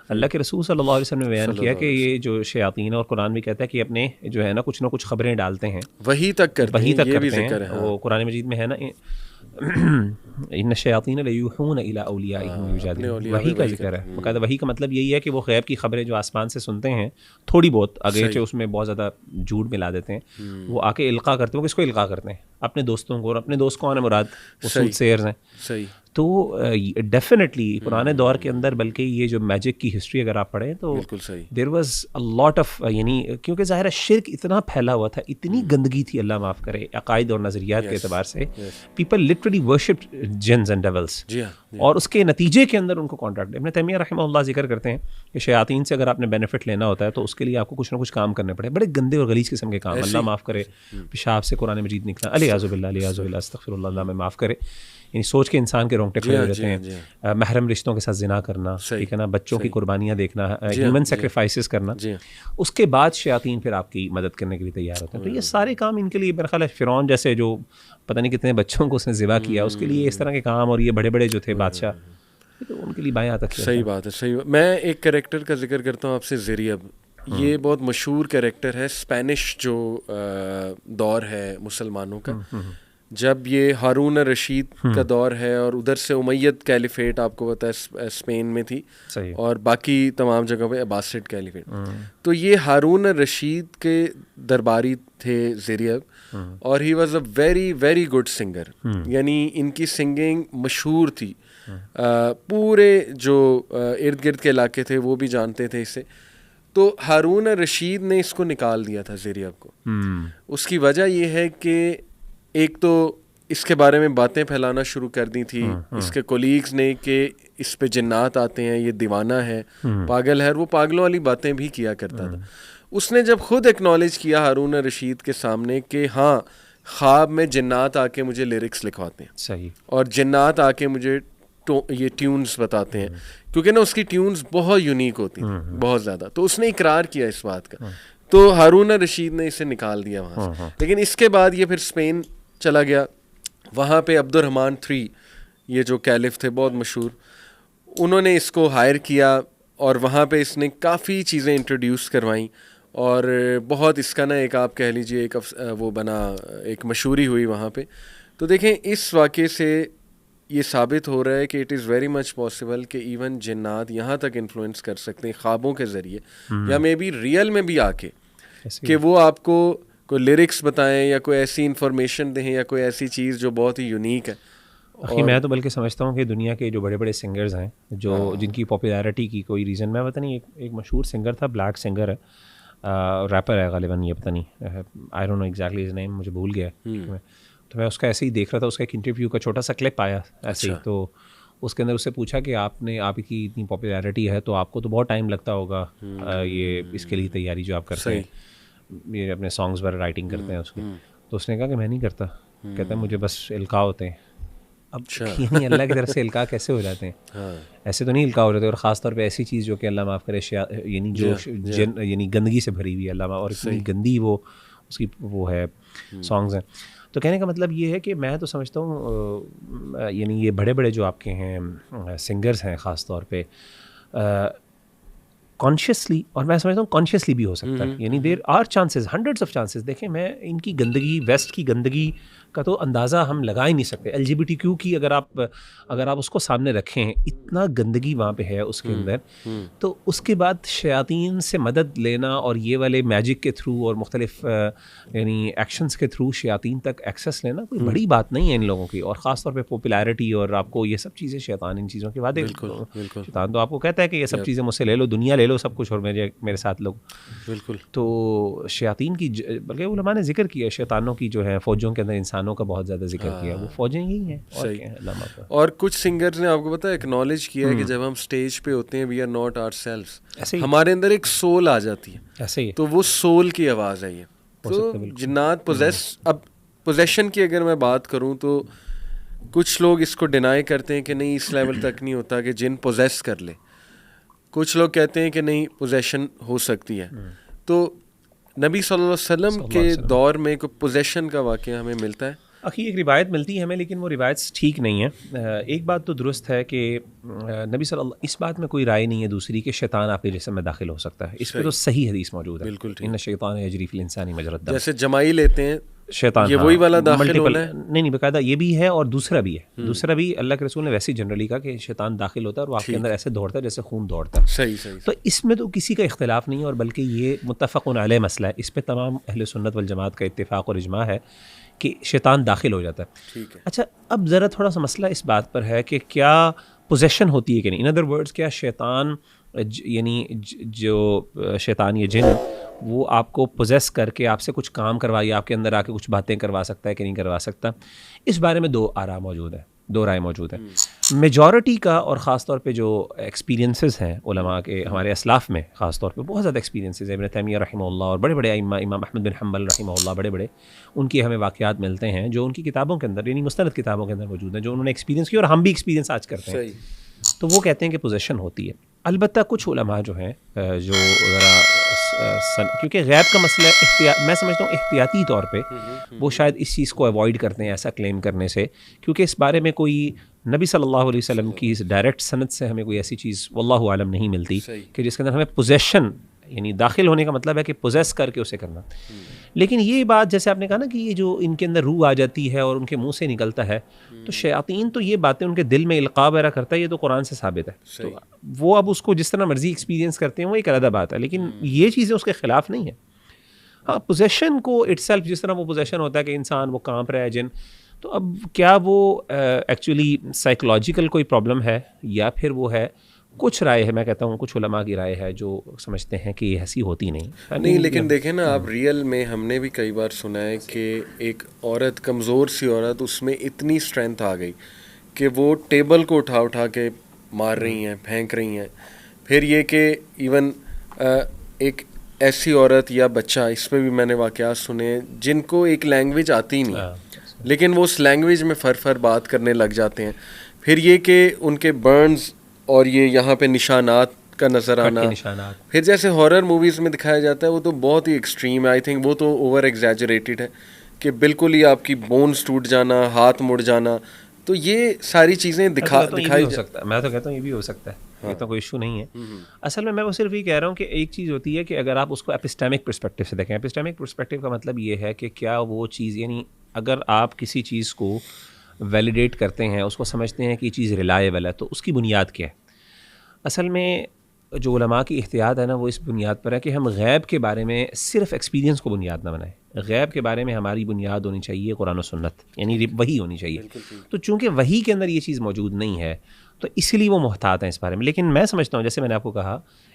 اللہ کے رسول صلی اللہ علیہ وسلم نے بیان کیا کہ یہ جو شیاطین، اور قرآن بھی کہتا ہے کہ اپنے جو ہے نا کچھ نہ کچھ خبریں ڈالتے ہیں، وہی تک کرتے ہیں. وہ قرآن مجید میں ہے نا ان الشیاطین لیوحون الی اولیائہم یجادلون، وحی کا ذکر ہے. باقاعدہ وحی کا مطلب یہی ہے کہ وہ غیب کی خبریں جو آسمان سے سنتے ہیں تھوڑی بہت، اگرچہ اس میں بہت زیادہ جھوٹ ملا دیتے ہیں، وہ آ کے القاء کرتے ہیں. وہ کس کو القاء کرتے ہیں؟ اپنے دوستوں کو. اور اپنے دوست کون ہے مراد؟ وہ سیرز ہیں. صحیح. تو ڈیفینیٹلی پرانے دور کے اندر، بلکہ یہ جو میجک کی ہسٹری اگر آپ پڑھیں تو there was a lot of, یعنی کیونکہ ظاہر ہے شرک اتنا پھیلا ہوا تھا، اتنی گندگی تھی، اللہ معاف کرے، عقائد اور نظریات کے اعتبار سے people literally worship jinns and devils, اور اس کے نتیجے کے اندر ان کو کانٹریکٹ. ابن تیمیہ رحمہ اللہ ذکر کرتے ہیں کہ شیاطین سے اگر آپ نے بینیفٹ لینا ہوتا ہے تو اس کے لیے آپ کو کچھ نہ کچھ کام کرنے پڑے، بڑے گندے اور غلیظ قسم کے کام. اللہ معاف کرے، پیشاب سے قرآن مجید نکلا، الیاذ باللہ الیاذ باللہ استغفر اللہ، اللہ میں معاف کرے. یعنی سوچ کے انسان کے رونگٹے کھڑے ہو جاتے ہیں. محرم رشتوں کے ساتھ زنا کرنا، ٹھیک ہے نا، بچوں کی قربانیاں دیکھنا، ہیومن سیکریفائسز کرنا. اس کے بعد شیاطین پھر آپ کی مدد کرنے کے لیے تیار ہوتے ہیں. تو یہ سارے کام ان کے لیے میرا خیال ہے فرعون جیسے جو پتہ نہیں کتنے بچوں کو اس نے ذبح کیا، اس کے لیے اس طرح کے کام، اور یہ بڑے بڑے جو تھے بادشاہ، تو ان کے لیے بائیں تک. صحیح بات ہے. صحیح. میں ایک کریکٹر کا ذکر کرتا ہوں آپ سے، زریب. یہ بہت مشہور کریکٹر ہے، اسپینش جو دور ہے مسلمانوں کا، جب یہ ہارون رشید کا دور ہے اور ادھر سے امید کیلیفیٹ آپ کو پتہ ہے اسپین میں تھی اور باقی تمام جگہ پہ عباسڈ کیلیفیٹ. تو یہ ہارون رشید کے درباری تھے زیر اب اور he was a very very good singer. یعنی ان کی سنگنگ مشہور تھی, پورے جو ارد گرد کے علاقے تھے وہ بھی جانتے تھے اسے. تو ہارون رشید نے اس کو نکال دیا تھا زیر اب کو. اس کی وجہ یہ ہے کہ ایک تو اس کے بارے میں باتیں پھیلانا شروع کر دی تھی اس کے کولیگز نے کہ اس پہ جنات آتے ہیں, یہ دیوانہ ہے, پاگل ہے. وہ پاگلوں والی باتیں بھی کیا کرتا تھا. اس نے جب خود ایکنالج کیا ہارون رشید کے سامنے کہ ہاں خواب میں جنات آ کے مجھے لیرکس لکھواتے ہیں, صحیح, اور جنات آ کے مجھے یہ ٹیونز بتاتے ہیں, کیونکہ نا اس کی ٹیونز بہت یونیک ہوتی ہیں, بہت زیادہ. تو اس نے اقرار کیا اس بات کا, تو ہارون رشید نے اسے نکال دیا وہاں سے. لیکن اس کے بعد یہ پھر اسپین چلا گیا. وہاں پہ عبد الرحمن 3 یہ جو کیلف تھے بہت مشہور, انہوں نے اس کو ہائر کیا اور وہاں پہ اس نے کافی چیزیں انٹروڈیوس کروائیں اور بہت اس کا نا ایک آپ کہہ لیجئے ایک وہ بنا, ایک مشہوری ہوئی وہاں پہ. تو دیکھیں اس واقعے سے یہ ثابت ہو رہا ہے کہ it is very much possible کہ ایون جنات یہاں تک انفلوئنس کر سکتے ہیں خوابوں کے ذریعے یا مے بی ریئل میں بھی آ کے کہ وہ آپ کو کوئی لیرکس بتائیں یا کوئی ایسی انفارمیشن دیں یا کوئی ایسی چیز جو بہت ہی یونیک ہے. میں تو بلکہ سمجھتا ہوں کہ دنیا کے جو بڑے بڑے سنگرز ہیں جو جن کی پاپولیرٹی کی کوئی ریزن, میں پتہ نہیں, ایک مشہور سنگر تھا, بلیک سنگر ہے, ریپر ہے غالباً, یہ پتہ نہیں, I don't know exactly his name, مجھے بھول گیا ہے. تو میں اس کا ایسے ہی دیکھ رہا تھا, اس کا ایک انٹرویو کا چھوٹا سا کلپ آیا ایسے ہی. تو اس کے اندر اس سے پوچھا کہ آپ کی اتنی پاپولیرٹی ہے تو آپ کو تو بہت ٹائم لگتا ہوگا یہ اس کے لیے تیاری جو آپ کرتے ہیں, یہ اپنے سانگز پر رائٹنگ کرتے ہیں اس کی. تو اس نے کہا کہ میں نہیں کرتا, کہتا ہے مجھے بس القاء ہوتے ہیں. اب یعنی اللہ کی طرف سے القاء کیسے ہو جاتے ہیں؟ ایسے تو نہیں القاء ہو جاتے, اور خاص طور پہ ایسی چیز جو کہ اللہ معاف کرے یعنی جو یعنی گندگی سے بھری ہوئی ہے اللہ, اور اتنی گندی وہ اس کی وہ ہے سانگز ہیں. تو کہنے کا مطلب یہ ہے کہ میں تو سمجھتا ہوں یعنی یہ بڑے بڑے جو آپ کے ہیں سنگرز ہیں خاص طور پہ کانشیسلی, اور میں سمجھتا ہوں کانشیسلی بھی ہو سکتا ہے, یعنی there are chances, hundreds of chances. دیکھیں میں ان کی گندگی, ویسٹ کی گندگی کا تو اندازہ ہم لگا ہی نہیں سکتے. LGBTQ کی اگر آپ اس کو سامنے رکھیں, اتنا گندگی وہاں پہ ہے اس کے اندر, تو اس کے بعد شیاطین سے مدد لینا اور یہ والے میجک کے تھرو اور مختلف یعنی ایکشنز کے تھرو شیاطین تک ایکسیس لینا کوئی بڑی بات نہیں ہے ان لوگوں کی. اور خاص طور پہ پاپولیرٹی اور آپ کو یہ سب چیزیں, شیطان ان چیزوں کے بعد, شیطان تو آپ کو کہتا ہے کہ یہ سب چیزیں مجھ سے لے لو, دنیا لے لو, سب کچھ, اور میرے ساتھ لوگ. بالکل. تو شیاطین کی, بلکہ علماء نے ذکر کیا شیطانوں کی جو ہے فوجوں کے اندر انسانوں کا بہت زیادہ ذکر کیا, وہ فوجیں ہی ہیں. اور کچھ سنگرز نے آپ کو پتا ہے ایکنالج کیا ہے کہ جب ہم اسٹیج پہ ہوتے ہیں, وی آر ناٹ آور سیلفز, ہمارے اندر ایک سول آ جاتی ہے, ایسے ہی, تو وہ سول کی آواز ہے یہ. تو جنات اب پوزیشن کی اگر میں بات کروں تو کچھ لوگ اس کو ڈینائی کرتے ہیں کہ نہیں اس لیول تک نہیں ہوتا کہ جن پوزیس کر لے. کچھ لوگ کہتے ہیں کہ نہیں پوزیشن ہو سکتی ہے. تو نبی صلی اللہ علیہ وسلم کے دور میں کوئی پوزیشن کا واقعہ ہمیں ملتا ہے؟ ایک روایت ملتی ہے ہمیں, لیکن وہ روایت ٹھیک نہیں ہے. ایک بات تو درست ہے کہ نبی صلی اللہ, اس بات میں کوئی رائے نہیں ہے دوسری کہ شیطان آپ کے جسم میں داخل ہو سکتا ہے. اس پہ تو صحیح حدیث موجود ہے, بالکل, ان الشیطان یجری فی الانسان مجری الدم. جیسے جمائی لیتے ہیں شیطان, یہ وہی والا داخل ہونا ہے. نہیں باقاعدہ یہ بھی ہے اور دوسرا بھی ہے. دوسرا بھی اللہ کے رسول نے ویسے ہی جنرلی کہا کہ شیطان داخل ہوتا ہے اور آپ کے اندر ایسے دوڑتا ہے جیسے خون دوڑتا ہے. صحیح. تو اس میں تو کسی کا اختلاف نہیں ہے, اور بلکہ یہ متفق علیہ مسئلہ ہے. اس پہ تمام اہل سنت والجماعت کا اتفاق اور اجماع ہے کہ شیطان داخل ہو جاتا ہے. اچھا, اب ذرا تھوڑا سا مسئلہ اس بات پر ہے کہ کیا پوزیشن ہوتی ہے کہ نہیں. ان ادر ورڈز, کیا شیطان یعنی جو شیطان یہ جن وہ آپ کو پوزیس کر کے آپ سے کچھ کام کروائی, آپ کے اندر آ کے کچھ باتیں کروا سکتا ہے کہ نہیں کروا سکتا. اس بارے میں دو رائے موجود ہیں. میجورٹی کا, اور خاص طور پہ جو ایکسپیرینسز ہیں علماء کے, ہمارے اسلاف میں خاص طور پہ بہت زیادہ ایکسپیرینسز ہیں. ابن تیمیہ رحمہ اللہ اور بڑے بڑے ائمہ, امام احمد بن حنبل رحمہ اللہ, بڑے بڑے ان کی ہمیں واقعات ملتے ہیں جو ان کی کتابوں کے اندر, یعنی مستند کتابوں کے اندر موجود ہیں, جو انہوں نے ایکسپیرینس کیا اور ہم بھی ایکسپیرینس آج کرتے ہیں. تو وہ کہتے ہیں کہ پوزیشن ہوتی ہے. البتہ کچھ علماء جو ہیں جو ذرا کیونکہ غیب کا مسئلہ میں سمجھتا ہوں احتیاطی طور پہ وہ شاید اس چیز کو اوائڈ کرتے ہیں ایسا کلیم کرنے سے, کیونکہ اس بارے میں کوئی نبی صلی اللہ علیہ وسلم کی ڈائریکٹ سند سے ہمیں کوئی ایسی چیز واللہ عالم نہیں ملتی کہ جس کے اندر ہمیں پوزیشن یعنی داخل ہونے کا مطلب ہے کہ پوزیس کر کے اسے کرنا. لیکن یہ بات جیسے آپ نے کہا نا کہ یہ جو ان کے اندر روح آ جاتی ہے اور ان کے منہ سے نکلتا ہے, تو شیاطین تو یہ باتیں ان کے دل میں القاء وغیرہ کرتا ہے, یہ تو قرآن سے ثابت ہے. تو وہ اب اس کو جس طرح مرضی ایکسپیرینس کرتے ہیں وہ ایک علیحدہ بات ہے, لیکن یہ چیزیں اس کے خلاف نہیں ہیں. ہاں پوزیشن کو اٹ سیلف, جس طرح وہ پوزیشن ہوتا ہے کہ انسان وہ کانپ رہا ہے جن, تو اب کیا وہ ایکچولی سائیکولوجیکل کوئی پرابلم ہے یا پھر وہ ہے کچھ رائے ہے, میں کہتا ہوں کچھ علماء کی رائے ہے جو سمجھتے ہیں کہ یہ ایسی ہوتی نہیں. لیکن دیکھیں نا آپ, ریئل میں ہم نے بھی کئی بار سنا ہے کہ ایک عورت, کمزور سی عورت, اس میں اتنی اسٹرینتھ آ گئی کہ وہ ٹیبل کو اٹھا کے مار رہی ہیں, پھینک رہی ہیں. پھر یہ کہ ایون ایک ایسی عورت یا بچہ, اس میں بھی میں نے واقعات سنے جن کو ایک لینگویج آتی ہی نہیں, لیکن وہ اس لینگویج میں فر بات کرنے لگ جاتے ہیں. پھر یہ کہ ان کے برنز اور یہ یہاں پہ نشانات کا نظر آنا, پھر جیسے ہارر موویز میں دکھایا جاتا ہے وہ تو بہت ہی ایکسٹریم ہے. آئی تھنک وہ تو اوور ایگزیجریٹڈ ہے کہ بالکل ہی آپ کی بونز ٹوٹ جانا, ہاتھ مڑ جانا, تو یہ ساری چیزیں دکھائی. میں تو کہتا ہوں یہ بھی ہو سکتا ہے, یہ تو کوئی ایشو نہیں ہے. اصل میں وہ صرف یہ کہہ رہا ہوں کہ ایک چیز ہوتی ہے کہ اگر آپ اس کو ایپسٹیمک پرسپیکٹیو سے دیکھیں. ایپسٹیمک پرسپیکٹیو کا مطلب یہ ہے کہ کیا وہ چیز, یعنی اگر آپ کسی چیز کو ویلیڈیٹ کرتے ہیں, اس کو سمجھتے ہیں کہ یہ چیز ریلائیبل ہے, تو اس کی بنیاد کیا ہے. اصل میں جو علماء کی احتیاط ہے نا, وہ اس بنیاد پر ہے کہ ہم غیب کے بارے میں صرف ایکسپیرینس کو بنیاد نہ بنائیں. غیب کے بارے میں ہماری بنیاد ہونی چاہیے قرآن و سنت, یعنی وحی ہونی چاہیے. تو چونکہ وحی کے اندر یہ چیز موجود نہیں ہے تو اس لیے وہ محتاط ہیں اس بارے میں. لیکن میں سمجھتا ہوں, جیسے میں نے آپ کو کہا,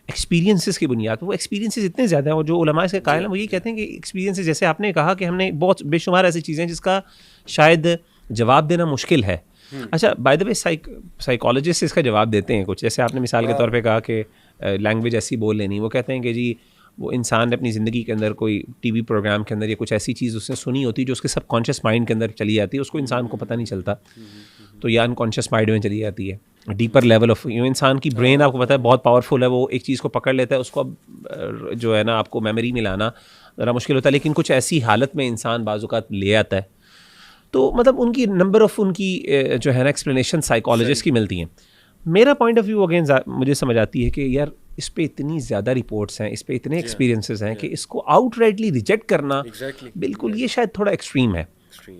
ایکسپیرینسز کی بنیاد, وہ ایکسپیرینسز اتنے زیادہ ہیں, اور جو علماء سے قائل ہیں وہ یہ کہتے ہیں کہ ایکسپیرینسز, جیسے آپ نے کہا کہ ہم نے بہت بے شمار ایسی چیزیں جس کا شاید جواب دینا مشکل ہے. اچھا بائی دا وے سائیکالوجسٹ اس کا جواب دیتے ہیں کچھ, جیسے آپ نے مثال کے طور پہ کہا کہ لینگویج ایسی بول لینی. وہ کہتے ہیں کہ جی وہ انسان نے اپنی زندگی کے اندر کوئی ٹی وی پروگرام کے اندر یا کچھ ایسی چیز اس نے سنی ہوتی جو اس کے سب کانشیس مائنڈ کے اندر چلی جاتی ہے, اس کو انسان کو پتہ نہیں چلتا, تو یا انکانشیس مائنڈ میں چلی جاتی ہے. ڈیپر لیول آف انسان کی برین آپ کو پتہ ہے بہت پاورفل ہے, وہ ایک چیز کو پکڑ لیتا ہے, اس کو اب جو ہے نا آپ کو میموری میں لانا ذرا مشکل ہوتا ہے, لیکن کچھ ایسی حالت میں انسان بعض اوقات لے آتا ہے. تو مطلب ان کی نمبر آف ان کی جو ہے نا ایکسپلینیشن سائیکالوجسٹ کی ملتی ہیں. میرا پوائنٹ آف ویو اگین مجھے سمجھ آتی ہے کہ یار اس پہ اتنی زیادہ رپورٹس ہیں, اس پہ اتنے ایکسپیرینسز ہیں کہ اس کو آؤٹ رائٹلی ریجیکٹ کرنا بالکل یہ شاید تھوڑا ایکسٹریم ہے.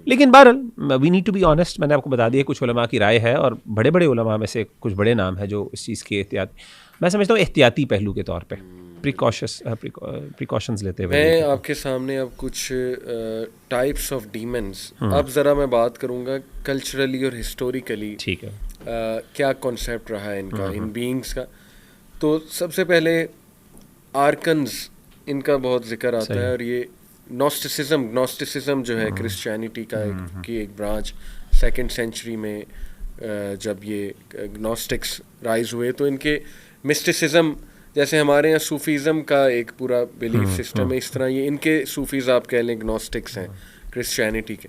لیکن بہرحال we need to be honest, میں نے آپ کو بتا دیا کچھ علماء کی رائے ہے, اور بڑے بڑے علماء میں سے کچھ بڑے نام ہیں جو اس چیز کے احتیاط, میں سمجھتا ہوں احتیاطی پہلو کے طور پہ پریکاشنز لیتے ہوئے. میں آپ کے سامنے اب کچھ ٹائپس آف ڈیمنز, اب ذرا میں بات کروں گا کلچرلی اور ہسٹوریکلی, ٹھیک ہے, کیا کانسیپٹ رہا ہے ان کا, ان بینگس کا. تو سب سے پہلے آرکنز, ان کا بہت ذکر آتا ہے, اور یہ نوسٹسزم جو ہے کرسچینٹی کا کی ایک برانچ, 2nd سینچری میں جب یہ گنوسٹکس رائز ہوئے تو ان کے مسٹسزم, جیسے ہمارے یہاں صوفیزم کا ایک پورا بلیف سسٹم ہے, اس طرح یہ ان کے صوفیز آپ کہہ لیں گنوسٹکس ہیں کرسچینٹی کے.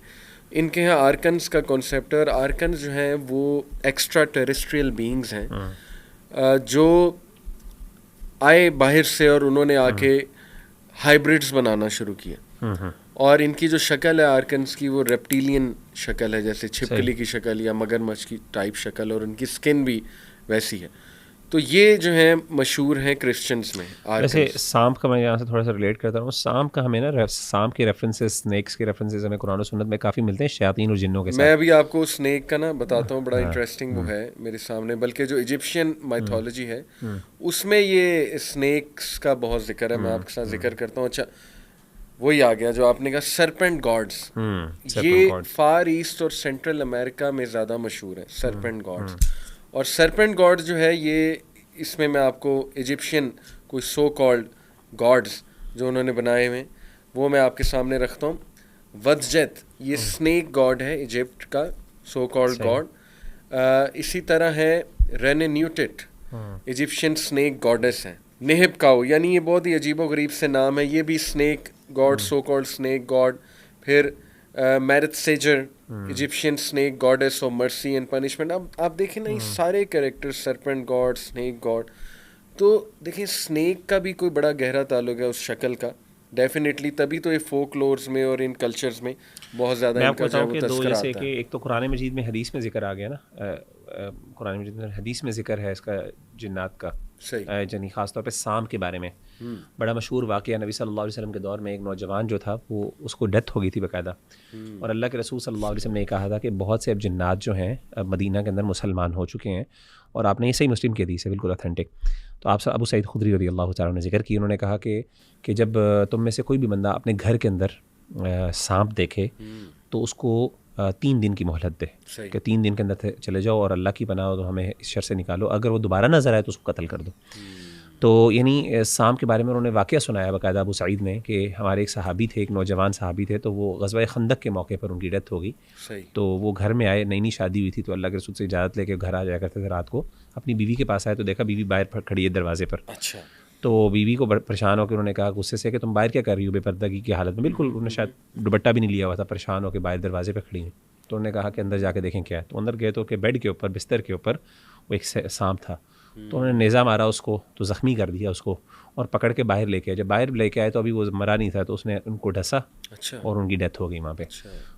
ان کے یہاں آرکنز کا کانسیپٹ ہے, اور آرکنز جو ہیں وہ ایکسٹرا ٹیریسٹریل بینگز ہیں جو آئے باہر سے, اور انہوں نے آ کے ہائیبرڈز بنانا شروع کیا. اور ان کی جو شکل ہے آرکنز کی وہ ریپٹیلین شکل ہے, جیسے چھپکلی کی شکل یا مگر مچھ کی ٹائپ شکل, اور ان کی سکن بھی ویسی ہے. تو یہ جو ہیں مشہور ہیں کرسچنس میں. ویسے سانپ کا میں یہاں سے تھوڑا سا ریلیٹ کرتا ہوں. سانپ کا ہمیں نا سانپ کے ریفرنسز, اسنیکس کے ریفرنسز ہمیں قرآن و سنت میں کافی ملتے ہیں شیاطین اور جنوں کے ساتھ. میں ابھی آپ کو اسنیک کا نا بتاتا ہوں, بڑا انٹرسٹنگ وہ ہے میرے سامنے, بلکہ جو ایجپشین مائتھولوجی ہے اس میں یہ اسنیکس کا بہت ذکر ہے. میں آپ کے ساتھ ذکر کرتا ہوں. اچھا وہی آ گیا جو آپ نے کہا سرپنٹ گاڈز, یہ فار ایسٹ اور سینٹرل امریکہ میں زیادہ مشہور ہے سرپنٹ گاڈز. اور سرپنٹ گاڈ جو ہے یہ, اس میں آپ کو ایجپشین کوئی سو کالڈ گاڈز جو انہوں نے بنائے ہوئے وہ میں آپ کے سامنے رکھتا ہوں. ودجت یہ اسنیک گاڈ ہے ایجپٹ کا, سو کالڈ گاڈ. اسی طرح ہے رینینیوٹٹ, ایجپشین اسنیک گاڈس ہیں. نہب کاؤ, یعنی یہ بہت ہی عجیب و غریب سے نام ہے, یہ بھی snake god, so called snake god. پھر Meretseger, Egyptian snake gods of mercy and punishment. اب آپ دیکھیں نا یہ سارے character, serpent god, snake god, تو دیکھیں اسنیک کا بھی کوئی بڑا گہرا تعلق ہے اس شکل کا ڈیفینیٹلی, تبھی تو یہ فوک لورز میں اور ان کلچرز میں بہت زیادہ ان کا جو ہے تذکرہ آتا ہے. ایک تو قرآن مجید میں حدیث میں ذکر آ گیا نا, قرآن مجید میں حدیث میں ذکر ہے اس کا جنات کا, یعنی خاص طور پہ سام کے بارے میں بڑا مشہور واقعہ نبی صلی اللہ علیہ وسلم کے دور میں ایک نوجوان جو تھا وہ اس کو ڈیتھ ہو گئی تھی باقاعدہ, اور اللہ کے رسول صلی اللہ علیہ وسلم نے کہا تھا کہ بہت سے اب جنات جو ہیں اب مدینہ کے اندر مسلمان ہو چکے ہیں, اور آپ نے یہ صحیح مسلم کی حدیث ہے بالکل اتھینٹک. تو آپ ابو سعید خدری رضی اللہ تعالیٰ نے ذکر کی, انہوں نے کہا کہ جب تم میں سے کوئی بھی بندہ اپنے گھر کے اندر سانپ دیکھے تو اس کو 3 دن کی مہلت دے کہ 3 دن کے اندر چلے جاؤ اور اللہ کی پناہ ہو تو ہمیں اس شر سے نکالو, اگر وہ دوبارہ نظر آئے تو اس کو قتل کر دو. تو یعنی سانپ کے بارے میں انہوں نے واقعہ سنایا باقاعدہ ابو سعید نے کہ ہمارے ایک صحابی تھے, ایک نوجوان صحابی تھے, تو وہ غزوہ خندق کے موقع پر ان کی ڈیتھ ہو گئی. تو وہ گھر میں آئے, نئی شادی ہوئی تھی, تو اللہ کے رسول سے اجازت لے کے گھر آ جایا کرتے تھے رات کو, اپنی بیوی کے پاس آئے تو دیکھا بیوی باہر کھڑی ہے دروازے پر. تو بیوی کو پریشان ہو کے انہوں نے کہا غصے سے کہ تم باہر کیا کر رہی ہو بے پردگی کی حالت میں, بالکل انہوں نے شاید دوپٹہ بھی نہیں لیا ہوا تھا, پریشان ہو کے باہر دروازے پہ کھڑی ہیں. تو انہوں نے کہا کہ اندر جا کے دیکھیں کیا ہے. تو اندر گئے تو کہ بیڈ کے اوپر بستر کے اوپر وہ ایک سانپ تھا. تو انہوں نے نیزہ مارا اس کو, تو زخمی کر دیا اس کو, اور پکڑ کے باہر لے کے آئے. جب باہر لے کے آئے تو ابھی وہ مرا نہیں تھا, تو اس نے ان کو ڈسا اور ان کی ڈیتھ ہو گئی وہاں پہ.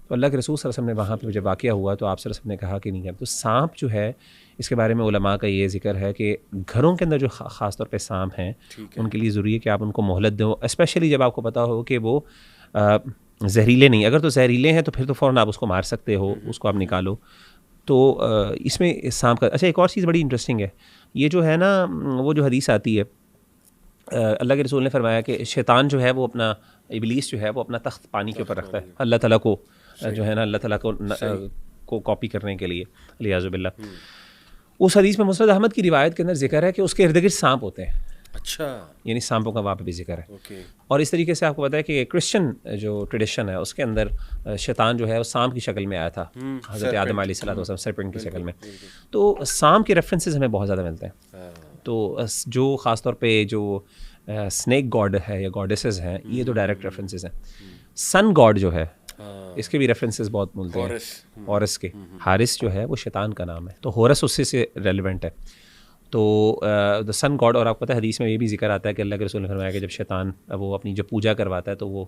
تو اللہ کے رسول صلی اللہ علیہ وسلم نے وہاں پہ جب واقعہ ہوا تو آپ صلی اللہ علیہ وسلم نے کہا کہ نہیں. تو سانپ جو ہے اس کے بارے میں علماء کا یہ ذکر ہے کہ گھروں کے اندر جو خاص طور پہ سانپ ہیں ان کے لیے ضروری ہے کہ آپ ان کو مہلت دو, اسپیشلی جب آپ کو پتہ ہو کہ وہ زہریلے نہیں. اگر تو زہریلے ہیں تو پھر تو فوراً آپ اس کو مار سکتے ہو, اس کو آپ نکالو. تو اس میں سانپ کا اچھا ایک اور چیز بڑی انٹرسٹنگ ہے, یہ جو ہے نا وہ جو حدیث آتی ہے اللہ کے رسول نے فرمایا کہ شیطان جو ہے وہ اپنا ابلیس جو ہے وہ اپنا تخت پانی کے اوپر رکھتا ہے اللہ تعالیٰ کو جو ہے نا اللہ تعالیٰ کو کاپی کرنے کے لیے الیاذ باللہ. اس حدیث میں مسند احمد کی روایت کے اندر ذکر ہے کہ اس کے ارد گرد سانپ ہوتے ہیں. اچھا, یعنی سانپوں کا وہاں پہ بھی ذکر ہے. اور اس طریقے سے آپ کو پتہ ہے کہ کرسچن جو ٹریڈیشن ہے اس کے اندر شیطان جو ہے وہ سانپ کی شکل میں آیا تھا حضرت آدم علیہ الصلوۃ والسلام, سرپنٹ کی شکل میں. تو سانپ کے ریفرنسز ہمیں بہت زیادہ ملتے ہیں. تو جو خاص طور پہ جو اسنیک گاڈ ہے یا گاڈیسز ہیں یہ تو ڈائریکٹ ریفرنسز ہیں. سن گاڈ جو ہے اس کے بھی ریفرنسز بہت ملتے ہیں. ہورس کے, حارس جو ہے وہ شیطان کا نام ہے, تو ہورس اسی سے ریلیونٹ ہے. تو دا سن گاڈ, اور آپ کو پتہ ہے حدیث میں یہ بھی ذکر آتا ہے کہ اللہ کے رسول نے فرمایا کہ جب شیطان وہ اپنی جو پوجا کرواتا ہے تو وہ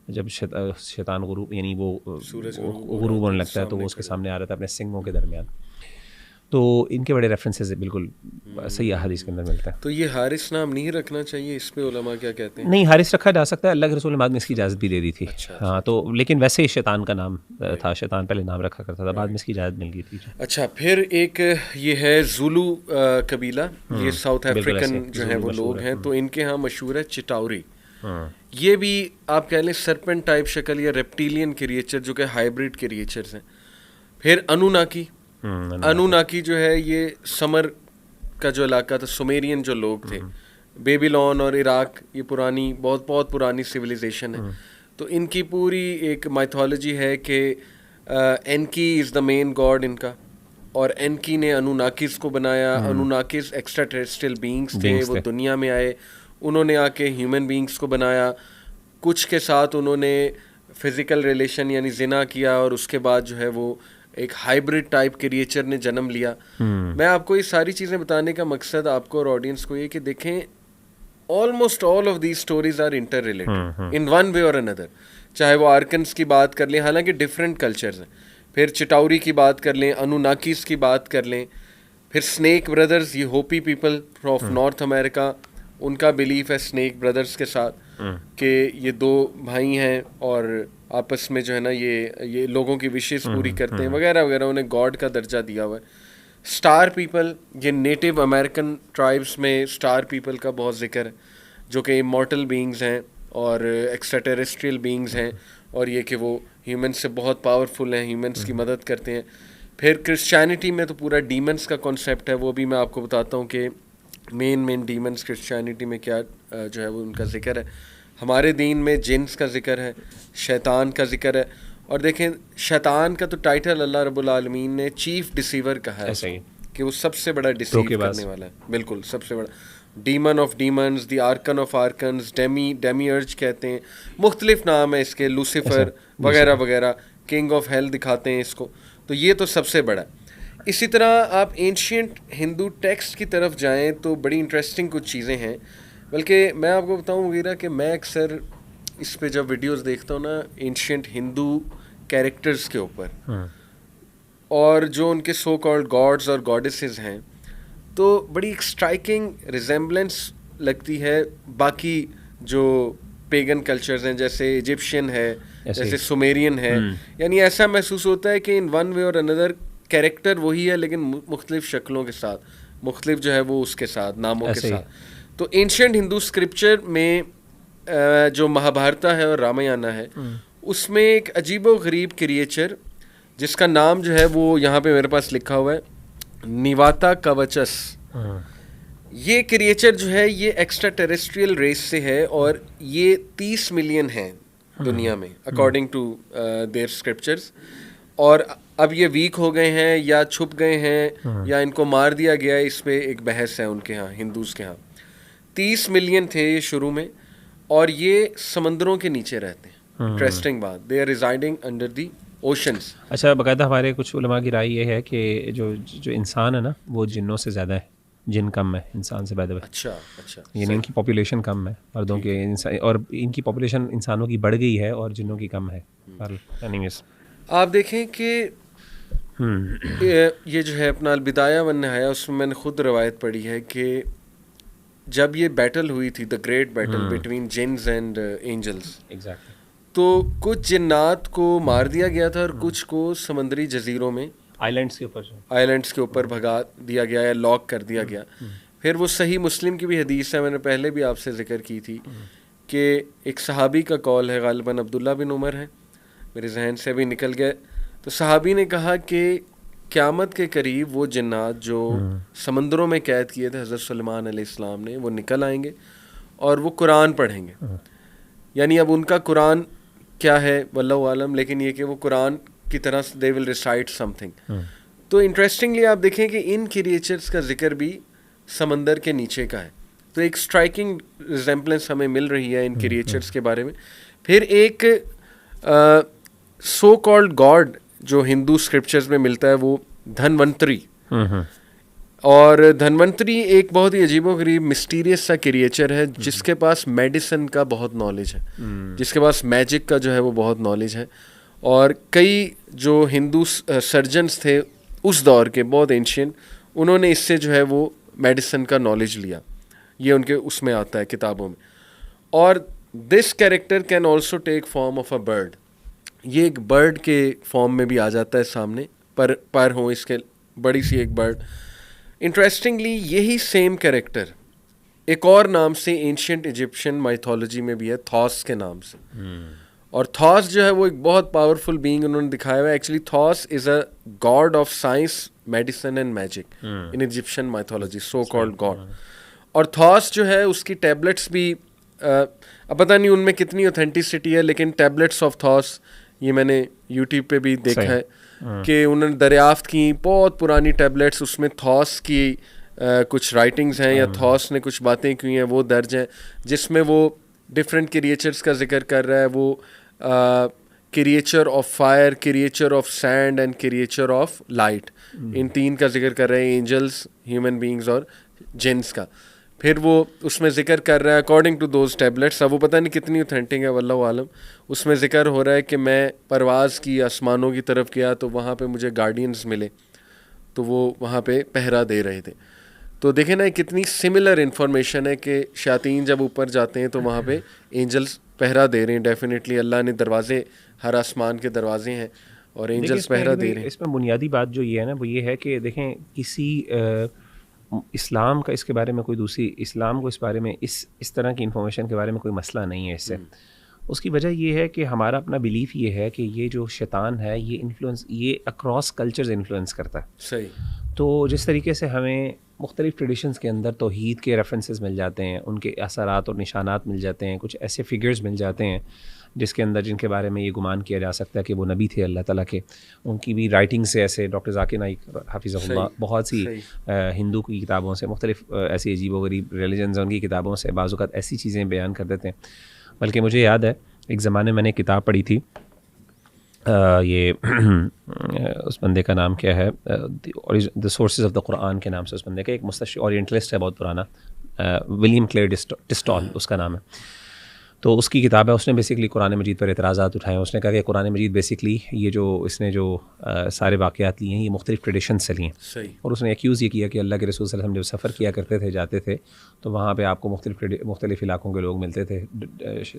جب شیطان غروب یعنی وہ غروب ہونے لگتا ہے تو وہ اس کے سامنے آ رہا تھا اپنے سنگوں کے درمیان. تو ان کے بڑے ریفرنسز بالکل صحیح حدیث کے اندر ملتا ہے. تو یہ حارث نام نہیں رکھنا چاہیے, اس پہ علماء کیا کہتے ہیں؟ نہیں, حارث رکھا جا سکتا ہے, اللہ کے رسول نے بعد میں اس کی اجازت بھی دے دی تھی. ہاں, تو لیکن ویسے ہی شیطان کا نام تھا, شیطان پہلے نام رکھا کرتا تھا, بعد میں اس کی اجازت مل گئی تھی. اچھا, پھر ایک یہ ہے زولو قبیلہ, یہ ساؤتھ افریقن جو ہیں وہ لوگ ہیں, تو ان کے ہاں مشہور ہے چٹاوری. یہ بھی آپ کہہ لیں سرپنٹ ٹائپ شکل یا ریپٹیلین کریچر جو کہ ہائیبرڈ کریچرز ہیں. پھر انوناکی. انوناکی جو ہے یہ سمر کا جو علاقہ تھا, سومیرین جو لوگ تھے, بیبیلون اور عراق, یہ پرانی بہت بہت پرانی سویلائزیشن ہے. تو ان کی پوری ایک مائتھولوجی ہے کہ اینکی از دا مین گاڈ ان کا, اور اینکی نے انوناکیز کو بنایا. انوناکیز ایکسٹرا ٹیریسٹریل بینگس تھے, وہ دنیا میں آئے, انہوں نے آ کے ہیومن بینگس کو بنایا. کچھ کے ساتھ انہوں نے فزیکل ریلیشن یعنی زنا کیا, اور اس کے بعد جو ہے وہ ایک ہائیبرڈ ٹائپ کریچر نے جنم لیا. میں آپ کو یہ ساری چیزیں بتانے کا مقصد آپ کو اور آڈینس کو یہ کہ دیکھیں almost all of these stories are interrelated in one way اور اندر. چاہے وہ آرکنس کی بات کر لیں, حالانکہ ڈفرینٹ کلچرز ہیں, پھر چٹاوری کی بات کر لیں, انوناکیز کی بات کر لیں, پھر اسنیک بردرز, یہ ہوپی پیپل آف نارتھ امریکہ, ان کا بلیف ہے اسنیک بردرز کے ساتھ کہ یہ 2 بھائی ہیں اور آپس میں جو ہے نا یہ لوگوں کی وشز پوری کرتے ہیں وغیرہ وغیرہ, انہیں گاڈ کا درجہ دیا ہوا ہے. اسٹار پیپل, یہ نیٹو امریکن ٹرائبس میں اسٹار پیپل کا بہت ذکر ہے جو کہ امورٹل بینگز ہیں اور ایکسٹرا ٹیریسٹریل بینگز ہیں, اور یہ کہ وہ ہیومنس سے بہت پاورفل ہیں, ہیومنس کی مدد کرتے ہیں. پھر کرسچینٹی میں تو پورا ڈیمنس کا کانسیپٹ ہے, وہ بھی میں آپ کو بتاتا ہوں کہ مین ڈیمنس کرسچینٹی میں کیا جو ہے وہ ان کا ذکر ہے. ہمارے دین میں جنس کا ذکر ہے, شیطان کا ذکر ہے. اور دیکھیں شیطان کا تو ٹائٹل اللہ رب العالمین نے چیف ڈسیور کہا ہے کہ وہ سب سے بڑا ڈسیو کرنے والا ہے, بالکل سب سے بڑا. Demon of demons, the archon of archons, demiurge کہتے ہیں, مختلف نام ہے اس کے, لوسیفر وغیرہ وغیرہ, کنگ آف ہیل دکھاتے ہیں اس کو. تو یہ تو سب سے بڑا. اسی طرح آپ اینشینٹ ہندو ٹیکسٹ کی طرف جائیں تو بڑی انٹرسٹنگ کچھ چیزیں ہیں. بلکہ میں آپ کو بتاؤں وغیرہ کہ میں اکثر اس پہ جب ویڈیوز دیکھتا ہوں نا اینشینٹ ہندو کیریکٹرز کے اوپر اور جو ان کے سو کالڈ گاڈز اور گاڈیسز ہیں, تو بڑی ایک اسٹرائکنگ ریزیمبلنس لگتی ہے باقی جو پیگن کلچرز ہیں, جیسے ایجپشین ہے, جیسے سومیرین ہے. یعنی ایسا محسوس ہوتا ہے کہ ان ون وے اور اندر کیریکٹر وہی ہے لیکن مختلف شکلوں کے ساتھ, مختلف جو ہے وہ اس کے ساتھ ناموں کے ساتھ. تو اینشینٹ ہندو اسکرپچر میں جو مہابھارتا ہے اور رامایانا ہے, اس میں ایک عجیب و غریب کریچر جس کا نام جو ہے وہ یہاں پہ میرے پاس لکھا ہوا ہے, نیواتا کوچس. یہ کریچر جو ہے یہ ایکسٹرا ٹیریسٹریل ریس سے ہے اور یہ 30 ملین ہیں دنیا میں اکارڈنگ ٹو دیئر اسکرپچرز. اور اب یہ ویک ہو گئے ہیں یا چھپ گئے ہیں یا ان کو مار دیا گیا ہے, اس پہ ایک بحث ہے ان کے ہاں, ہندوز کے ہاں. 30 ملین تھے یہ شروع میں, اور یہ سمندروں کے نیچے رہتے ہیں. انٹرسٹنگ بات, they are residing under the oceans. اچھا, باقاعدہ ہمارے کچھ علماء کی رائے یہ ہے کہ جو انسان ہے نا وہ جنوں سے زیادہ ہے, جن کم ہے انسان سے پیدا. اچھا, یعنی ان کی پاپولیشن کم ہے مردوں کے, اور ان کی پاپولیشن انسانوں کی بڑھ گئی ہے اور جنوں کی کم ہے. آپ دیکھیں کہ یہ جو ہے اپنا البدایہ والنہایہ, اس میں نے خود روایت پڑھی ہے کہ جب یہ بیٹل ہوئی تھی, the great battle between jinns and angels, تو کچھ جنات کو مار دیا گیا تھا اور کچھ کو سمندری جزیروں میں آئیلینڈس کے اوپر بھگا دیا گیا یا لاک کر دیا گیا. پھر وہ صحیح مسلم کی بھی حدیث ہے, میں نے پہلے بھی آپ سے ذکر کی تھی کہ ایک صحابی کا قول ہے, غالباً عبداللہ بن عمر ہے, میرے ذہن سے بھی نکل گئے. تو صحابی نے کہا کہ قیامت کے قریب وہ جنات جو سمندروں میں قید کیے تھے حضرت سلیمان علیہ السلام نے, وہ نکل آئیں گے اور وہ قرآن پڑھیں گے. یعنی اب ان کا قرآن کیا ہے واللہ عالم, لیکن یہ کہ وہ قرآن کی طرح دے ول ریسائٹ سم تھنگ. تو انٹرسٹنگلی آپ دیکھیں کہ ان کریچرز کا ذکر بھی سمندر کے نیچے کا ہے. تو ایک اسٹرائکنگ ریزیمبلنس ہمیں مل رہی ہے ان کریچرز کے بارے میں. پھر ایک سو کالڈ گاڈ جو ہندو اسکرپچرز میں ملتا ہے وہ دھنونتری. اور دھنونتری ایک بہت ہی عجیب و غریب مسٹیریس سا کریچر ہے جس کے پاس میڈیسن کا بہت نالج ہے, جس کے پاس میجک کا جو ہے وہ بہت نالج ہے. اور کئی جو ہندو سرجنس تھے اس دور کے, بہت اینشینٹ, انہوں نے اس سے جو ہے وہ میڈیسن کا نالج لیا. یہ ان کے اس میں آتا ہے کتابوں میں. اور this character can also take form of a bird. یہ ایک برڈ کے فارم میں بھی آ جاتا ہے سامنے, پر ہوں اس کے بڑی سی ایک برڈ. انٹرسٹنگلی یہی سیم کیریکٹر ایک اور نام سے اینشینٹ ایجپشین مائتھولوجی میں بھی ہے, تھوس کے نام سے. اور تھوس جو ہے وہ ایک بہت پاورفل بینگ انہوں نے دکھایا ہوا ہے. Actually Thoth is a god of science, medicine and magic in Egyptian mythology, so called god. اور تھوس جو ہے اس کی ٹیبلٹس بھی اب پتہ نہیں ان میں کتنی اوتھینٹسٹی ہے, لیکن ٹیبلٹس آف تھوس یہ میں نے یوٹیوب پہ بھی دیکھا ہے کہ انہوں نے دریافت کی بہت پرانی ٹیبلٹس, اس میں تھوس کی کچھ رائٹنگز ہیں یا تھوس نے کچھ باتیں کی ہیں وہ درج ہیں, جس میں وہ ڈفرینٹ کریچرز کا ذکر کر رہا ہے. وہ creature of fire, creature of sand and creature of light, ان تین کا ذکر کر رہے ہیں, اینجلس, ہیومن بینگز اور جنس کا. پھر وہ اس میں ذکر کر رہا ہے اکارڈنگ ٹو دوز ٹیبلٹس, اب وہ پتہ نہیں کتنی اوتھینٹک ہے واللہ عالم. اس میں ذکر ہو رہا ہے کہ میں پرواز کی آسمانوں کی طرف گیا تو وہاں پہ مجھے گارڈینز ملے, تو وہ وہاں پہ پہرا دے رہے تھے. تو دیکھیں نا کتنی سملر انفارمیشن ہے کہ شیاطین جب اوپر جاتے ہیں تو وہاں پہ اینجلس پہرا دے رہے ہیں. ڈیفینیٹلی اللہ نے دروازے, ہر آسمان کے دروازے ہیں اور اینجلس پہرا دے رہے ہیں. اس میں بنیادی بات جو یہ ہے نا وہ یہ ہے کہ دیکھیں کسی اسلام کا اس کے بارے میں کوئی دوسری, اسلام کو اس بارے میں اس طرح کی انفارمیشن کے بارے میں کوئی مسئلہ نہیں ہے اس سے. اس کی وجہ یہ ہے کہ ہمارا اپنا بلیف یہ ہے کہ یہ جو شیطان ہے یہ انفلوئنس, یہ اکراس کلچرز انفلوئنس کرتا ہے. صحیح. تو جس طریقے سے ہمیں مختلف ٹریڈیشنز کے اندر توحید کے ریفرنسز مل جاتے ہیں, ان کے اثرات اور نشانات مل جاتے ہیں, کچھ ایسے فگرز مل جاتے ہیں جس کے اندر جن کے بارے میں یہ گمان کیا جا سکتا ہے کہ وہ نبی تھے اللہ تعالیٰ کے. ان کی بھی رائٹنگ سے, ایسے ڈاکٹر ذاکر نائک حفظہ اللہ بہت سی ہندو کی کتابوں سے, مختلف ایسی عجیب و غریب ریلیجنز ان کی کتابوں سے بعض اوقات ایسی چیزیں بیان کر دیتے ہیں. بلکہ مجھے یاد ہے ایک زمانے میں نے کتاب پڑھی تھی, یہ اس بندے کا نام کیا ہے, دی سورسز آف دا قرآن کے نام سے اس بندے کا, ایک مستشرق اورینٹلسٹ ہے بہت پرانا, ولیم کلیئر ٹسٹال اس کا نام ہے. تو اس کی کتاب ہے. اس نے بیسکلی قرآن مجید پر اعتراضات اٹھائے ہیں. اس نے کہا کہ قرآن مجید بیسکلی یہ جو اس نے جو سارے واقعات لیے ہیں یہ مختلف ٹریڈیشن سے لیے ہیں. اور اس نے ایکیوز یہ کیا کہ اللہ کے رسول صلی اللہ علیہ وسلم جب سفر کیا کرتے تھے جاتے تھے تو وہاں پہ آپ کو مختلف علاقوں کے لوگ ملتے تھے,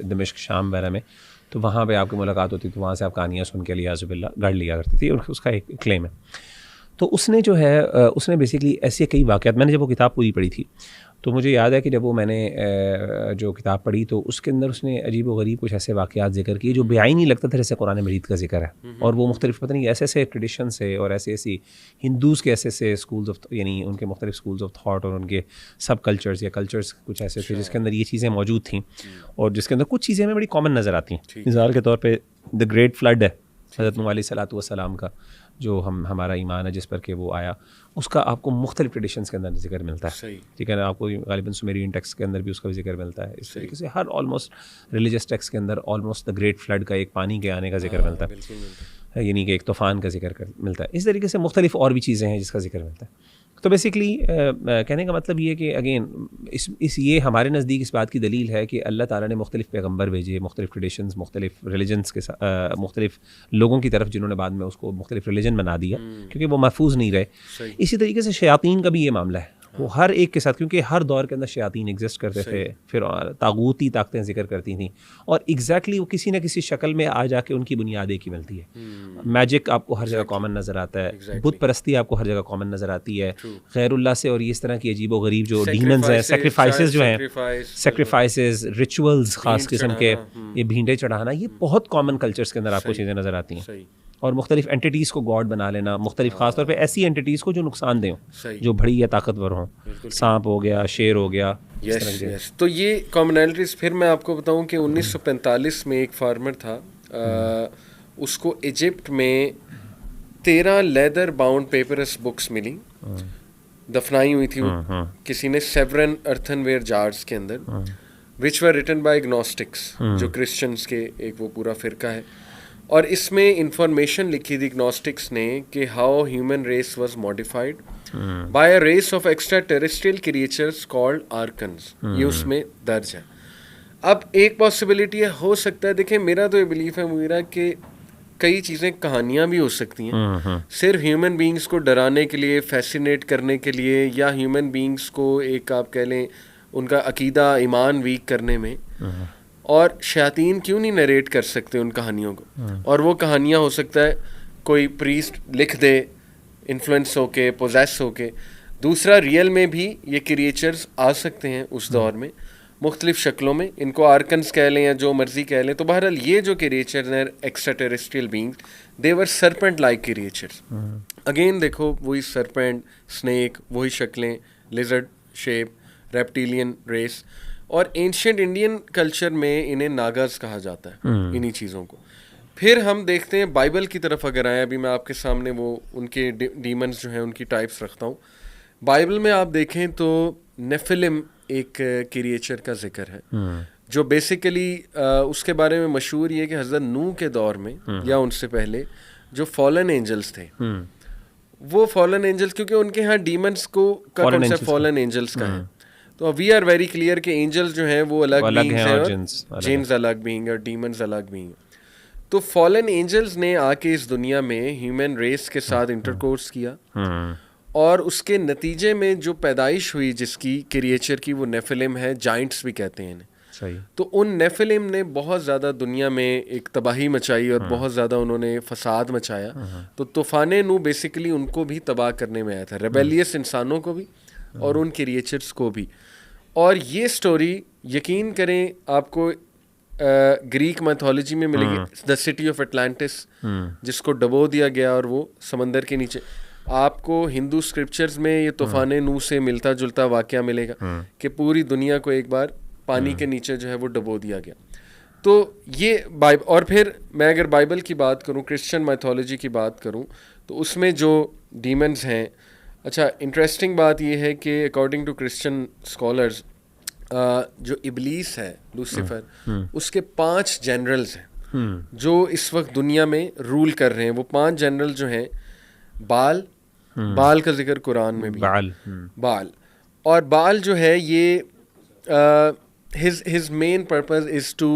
دمشق شام وغیرہ میں, تو وہاں پہ آپ کی ملاقات ہوتی تھی, وہاں سے آپ کہانیاں سن کے الیاذ باللہ گڑھ لیا کرتی تھی. اس کا ایک کلیم ہے. تو اس نے جو ہے اس نے بیسکلی ایسے کئی واقعات, میں نے جب وہ کتاب پوری پڑھی تھی تو مجھے یاد ہے کہ جب وہ میں نے جو کتاب پڑھی تو اس کے اندر اس نے عجیب و غریب کچھ ایسے واقعات ذکر کیے جو بیائی نہیں لگتا تھا جیسے قرآن مجید کا ذکر ہے. اور وہ مختلف پتہ نہیں ایسے ٹریڈیشن سے اور ایسی ہندوز کے ایسے اسکولز آف, یعنی ان کے مختلف اسکولز آف تھاٹ اور ان کے سب کلچرز یا کلچرز کچھ ایسے تھے جس کے اندر یہ چیزیں موجود تھیں اور جس کے اندر کچھ چیزیں ہمیں بڑی کامن نظر آتی ہیں. مثال کے طور پہ دا گریٹ فلڈ ہے حضرت نوح علیہ الصلوۃ والسلام کا, جو ہمارا ایمان ہے جس پر کہ وہ آیا, اس کا آپ کو مختلف ٹریڈیشنس کے اندر ذکر ملتا ہے. ٹھیک ہے نا, آپ کو غالباً سومیرین ٹیکسٹ کے اندر بھی اس کا بھی ذکر ملتا ہے. اس طریقے سے ہر آلموسٹ ریلیجس ٹیکسٹ کے اندر آلموسٹ دا گریٹ فلڈ کا, ایک پانی کے آنے کا ذکر ملتا ہے, یعنی کہ ایک طوفان کا ذکر ملتا ہے. اس طریقے سے مختلف اور بھی چیزیں ہیں جس کا ذکر ملتا ہے. تو بیسکلی کہنے کا مطلب یہ کہ اگین یہ ہمارے نزدیک اس بات کی دلیل ہے کہ اللہ تعالیٰ نے مختلف پیغمبر بھیجے, مختلف ٹریڈیشنز, مختلف ریلیجنس کے مختلف لوگوں کی طرف جنہوں نے بعد میں اس کو مختلف ریلیجن بنا دیا کیونکہ وہ محفوظ نہیں رہے. اسی طریقے سے شیاطین کا بھی یہ معاملہ ہے, وہ ہر ایک کے ساتھ, کیونکہ ہر دور کے اندر شیاطین ایگزسٹ کرتے تھے, پھر طاغوتی طاقتیں ذکر کرتی تھیں, اور ایگزیکٹلی وہ کسی نہ کسی شکل میں آ جا کے ان کی بنیاد ایک ہی ملتی ہے. میجک آپ کو ہر جگہ کامن نظر آتا ہے, بت پرستی آپ کو ہر جگہ کامن نظر آتی ہے, غیر اللہ سے اور اس طرح کی عجیب و غریب جو ڈیمنز ہیں, سیکریفائسز جو ہیں, سیکریفائسز, ریچولز خاص قسم کے, یہ بھینڈے چڑھانا, یہ بہت کامن کلچرز کے اندر آپ کو چیزیں نظر آتی ہیں. اور مختلف اینٹیٹیز کو گاڈ بنا لینا, مختلف خاص طور پہ ایسی اینٹیٹیز کو جو نقصان دہ ہوں, جو بڑی یا طاقتور ہوں, سانپ ہو گیا, شیر ہو گیا. تو یہ کامنالٹیز پھر میں آپ کو بتاؤں کہ 1945 میں ایک فارمر تھا, اس کو ایجپٹ میں 13 لیدر باؤنڈ پیپرس بکس ملی, دفنائی ہوئی تھی کسی نے سیورن ارتھن ویئر جارز کے اندر, وچ ور ریٹن بائی گنوسٹکس, جو کرسچنس کے ایک وہ پورا فرقہ ہے. اور اس میں انفارمیشن لکھی تھی گنوسٹکس نے کہ how human race was modified by a race of extraterrestrial creatures called archons. یہ اس میں درج ہے. اب ایک پاسبلٹی ہو سکتا ہے, دیکھیں میرا تو یہ بلیف ہے میرا کہ کئی چیزیں کہانیاں بھی ہو سکتی ہیں, صرف ہیومن بینگس کو ڈرانے کے لیے, فیسینیٹ کرنے کے لیے, یا ہیومن بینگس کو ایک آپ کہہ لیں ان کا عقیدہ ایمان ویک کرنے میں. اور شیاطین کیوں نہیں نریٹ کر سکتے ان کہانیوں کو, اور وہ کہانیاں ہو سکتا ہے کوئی پریسٹ لکھ دے انفلوئنس ہو کے, پوزیس ہو کے. دوسرا, ریئل میں بھی یہ کریچرز آ سکتے ہیں اس دور میں مختلف شکلوں میں, ان کو آرکنز کہہ لیں یا جو مرضی کہہ لیں. تو بہرحال یہ جو کریچرز ہیں ایکسٹرا ٹیریسٹریل بینگز, دے ور سرپنٹ لائک کریچرز. اگین دیکھو وہی سرپنٹ, اسنیک, وہی شکلیں, لیزرڈ شیپ, ریپٹیلین ریس. اور اینشینٹ انڈین کلچر میں انہیں ناگاز کہا جاتا ہے, انہی چیزوں کو. پھر ہم دیکھتے ہیں بائبل کی طرف اگر آئیں, ابھی میں آپ کے سامنے وہ ان کے ڈیمنز جو ہیں ان کی ٹائپس رکھتا ہوں. بائبل میں آپ دیکھیں تو نیفلم ایک کریچر کا ذکر ہے, جو بیسیکلی اس کے بارے میں مشہور یہ کہ حضرت نوح کے دور میں یا ان سے پہلے جو فالن اینجلس تھے, وہ فالن اینجلس, کیونکہ ان کے ہاں ڈیمنس کو کا کنسیپٹ فالن اینجلس کا ہے, تو وی آر ویری کلیئر کہ اینجلز جو ہیں وہ الگ بینگز ہیں اور جنز الگ بینگ اور ڈیمنز الگ بینگ. تو فالن اینجلز نے آ کے اس دنیا میں ہیومن ریس کے ساتھ انٹرکورس کیا, اور اس کے نتیجے میں جو پیدائش ہوئی جس کی کریچر کی, وہ نیفلم ہے, جائنٹس بھی کہتے ہیں انہیں. تو ان نیفلم نے بہت زیادہ دنیا میں ایک تباہی مچائی اور بہت زیادہ انہوں نے فساد مچایا. تو طوفان نوح بیسیکلی ان کو بھی تباہ کرنے میں آیا تھا, ریبیلیس انسانوں کو بھی اور ان کریچرس کو بھی. اور یہ سٹوری یقین کریں آپ کو گریک میتھولوجی میں ملے گی, دا سٹی آف اٹلانٹس, جس کو ڈبو دیا گیا اور وہ سمندر کے نیچے. آپ کو ہندو اسکرپچرز میں یہ طوفان نوح سے ملتا جلتا واقعہ ملے گا کہ پوری دنیا کو ایک بار پانی کے نیچے جو ہے وہ ڈبو دیا گیا. تو یہ اور پھر میں اگر بائبل کی بات کروں, کرسچن میتھولوجی کی بات کروں, تو اس میں جو ڈیمنز ہیں, اچھا انٹرسٹنگ بات یہ ہے کہ اکارڈنگ ٹو کرسچن اسکالرز جو ابلیس ہے لوسیفر, اس کے 5 جنرلز ہیں جو اس وقت دنیا میں رول کر رہے ہیں. وہ 5 جنرل جو ہیں, بال کا ذکر قرآن میں بھی, بال, اور بال جو ہے یہ his main purpose is to,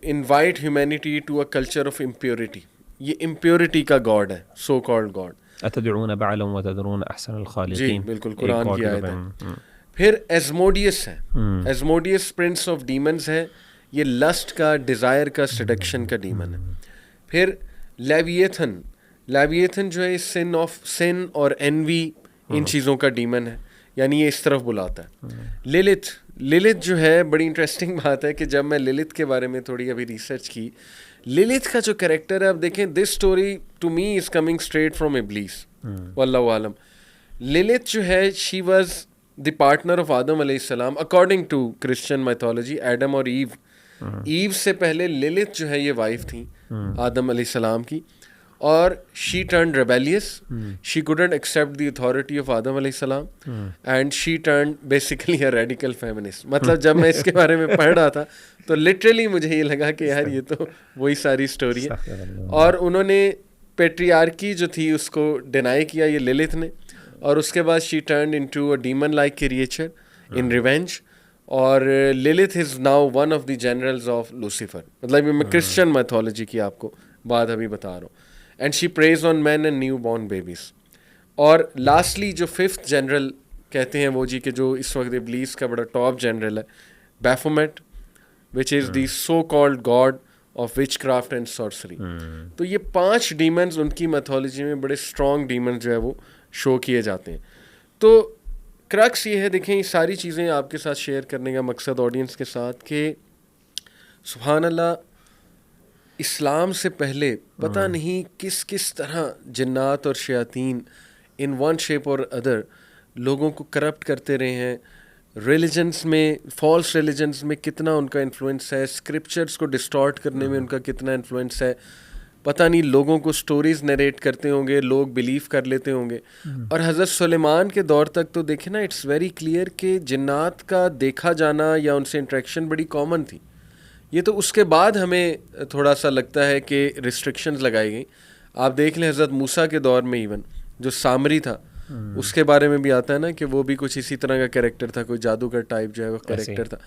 invite humanity to a culture of impurity. یہ impurity کا God ہے, so called God. اتدعون بعلا وتذرون احسن الخالقین. جی بالکل, قرآن کی آیت ہے. پھر ایزموڈیس ہے. ایزموڈیس پرنس آف ڈیمنز ہے. یہ لسٹ کا, ڈیزائر کا, سیڈکشن کا ڈیمن ہے. پھر لیویتھن. لیویتھن جو ہے سن اور انوی, ان چیزوں کا ڈیمن ہے, یعنی یہ اس طرف بلاتا ہے. للت جو ہے, بڑی انٹرسٹنگ بات ہے کہ جب میں للت کے بارے میں تھوڑی ابھی ریسرچ کی, للت کا جو کریکٹر ہے, اب دیکھیں, this story to me is coming straight from ابلیس واللہ عالم. للت جو ہے, she was the partner of آدم علیہ السلام according to Christian mythology. Adam اور ایو سے پہلے للت جو ہے یہ وائف تھیں آدم علیہ السلام کی, اور she turned rebellious. She couldn't accept the authority of Adam علیہ السلام and she turned basically a radical feminist. مطلب جب میں اس کے بارے میں پڑھ رہا تھا تو لٹرلی مجھے یہ لگا کہ یار یہ تو وہی ساری اسٹوری ہے. اور انہوں نے پیٹریارکی جو تھی اس کو ڈینائی کیا یہ للت نے, اور اس کے بعد she turned into a demon like creature in revenge. اور Lilith is now one of the generals of Lucifer. مطلب یہ میں کرسچن میتھولوجی کی آپ کو بات ابھی بتا رہا ہوں. And she preys on men and newborn babies. اور لاسٹلی جو ففتھ جنرل کہتے ہیں وہ جی کہ جو اس وقت ابلیس کا بڑا ٹاپ جنرل ہے, Baphomet, which is the so called god of witchcraft and sorcery. تو یہ 5 ڈیمنز ان کی میتھولوجی میں بڑے اسٹرانگ ڈیمنز جو ہے وہ شو کیے جاتے ہیں. تو کرکس یہ ہے, دیکھیں, یہ ساری چیزیں آپ کے ساتھ شیئر کرنے کا مقصد آڈینس کے ساتھ کہ سبحان اللہ, اسلام سے پہلے پتہ نہیں کس طرح جنات اور شیاطین ان ون شیپ اور ادر لوگوں کو کرپٹ کرتے رہے ہیں. ریلیجنس میں, فالس ریلیجنس میں کتنا ان کا انفلوئنس ہے, اسکرپچرس کو ڈسٹارٹ کرنے میں ان کا کتنا انفلوئنس ہے. پتہ نہیں لوگوں کو سٹوریز نریٹ کرتے ہوں گے, لوگ بلیو کر لیتے ہوں گے. اور حضرت سلیمان کے دور تک تو دیکھیں نا, اٹس ویری کلیئر کہ جنات کا دیکھا جانا یا ان سے انٹریکشن بڑی کامن تھی. یہ تو اس کے بعد ہمیں تھوڑا سا لگتا ہے کہ ریسٹرکشنز لگائی گئیں. آپ دیکھ لیں حضرت موسیٰ کے دور میں ایون جو سامری تھا, اس کے بارے میں بھی آتا ہے نا کہ وہ بھی کچھ اسی طرح کا کریکٹر تھا, کوئی جادوگر ٹائپ جو ہے وہ کریکٹر تھا.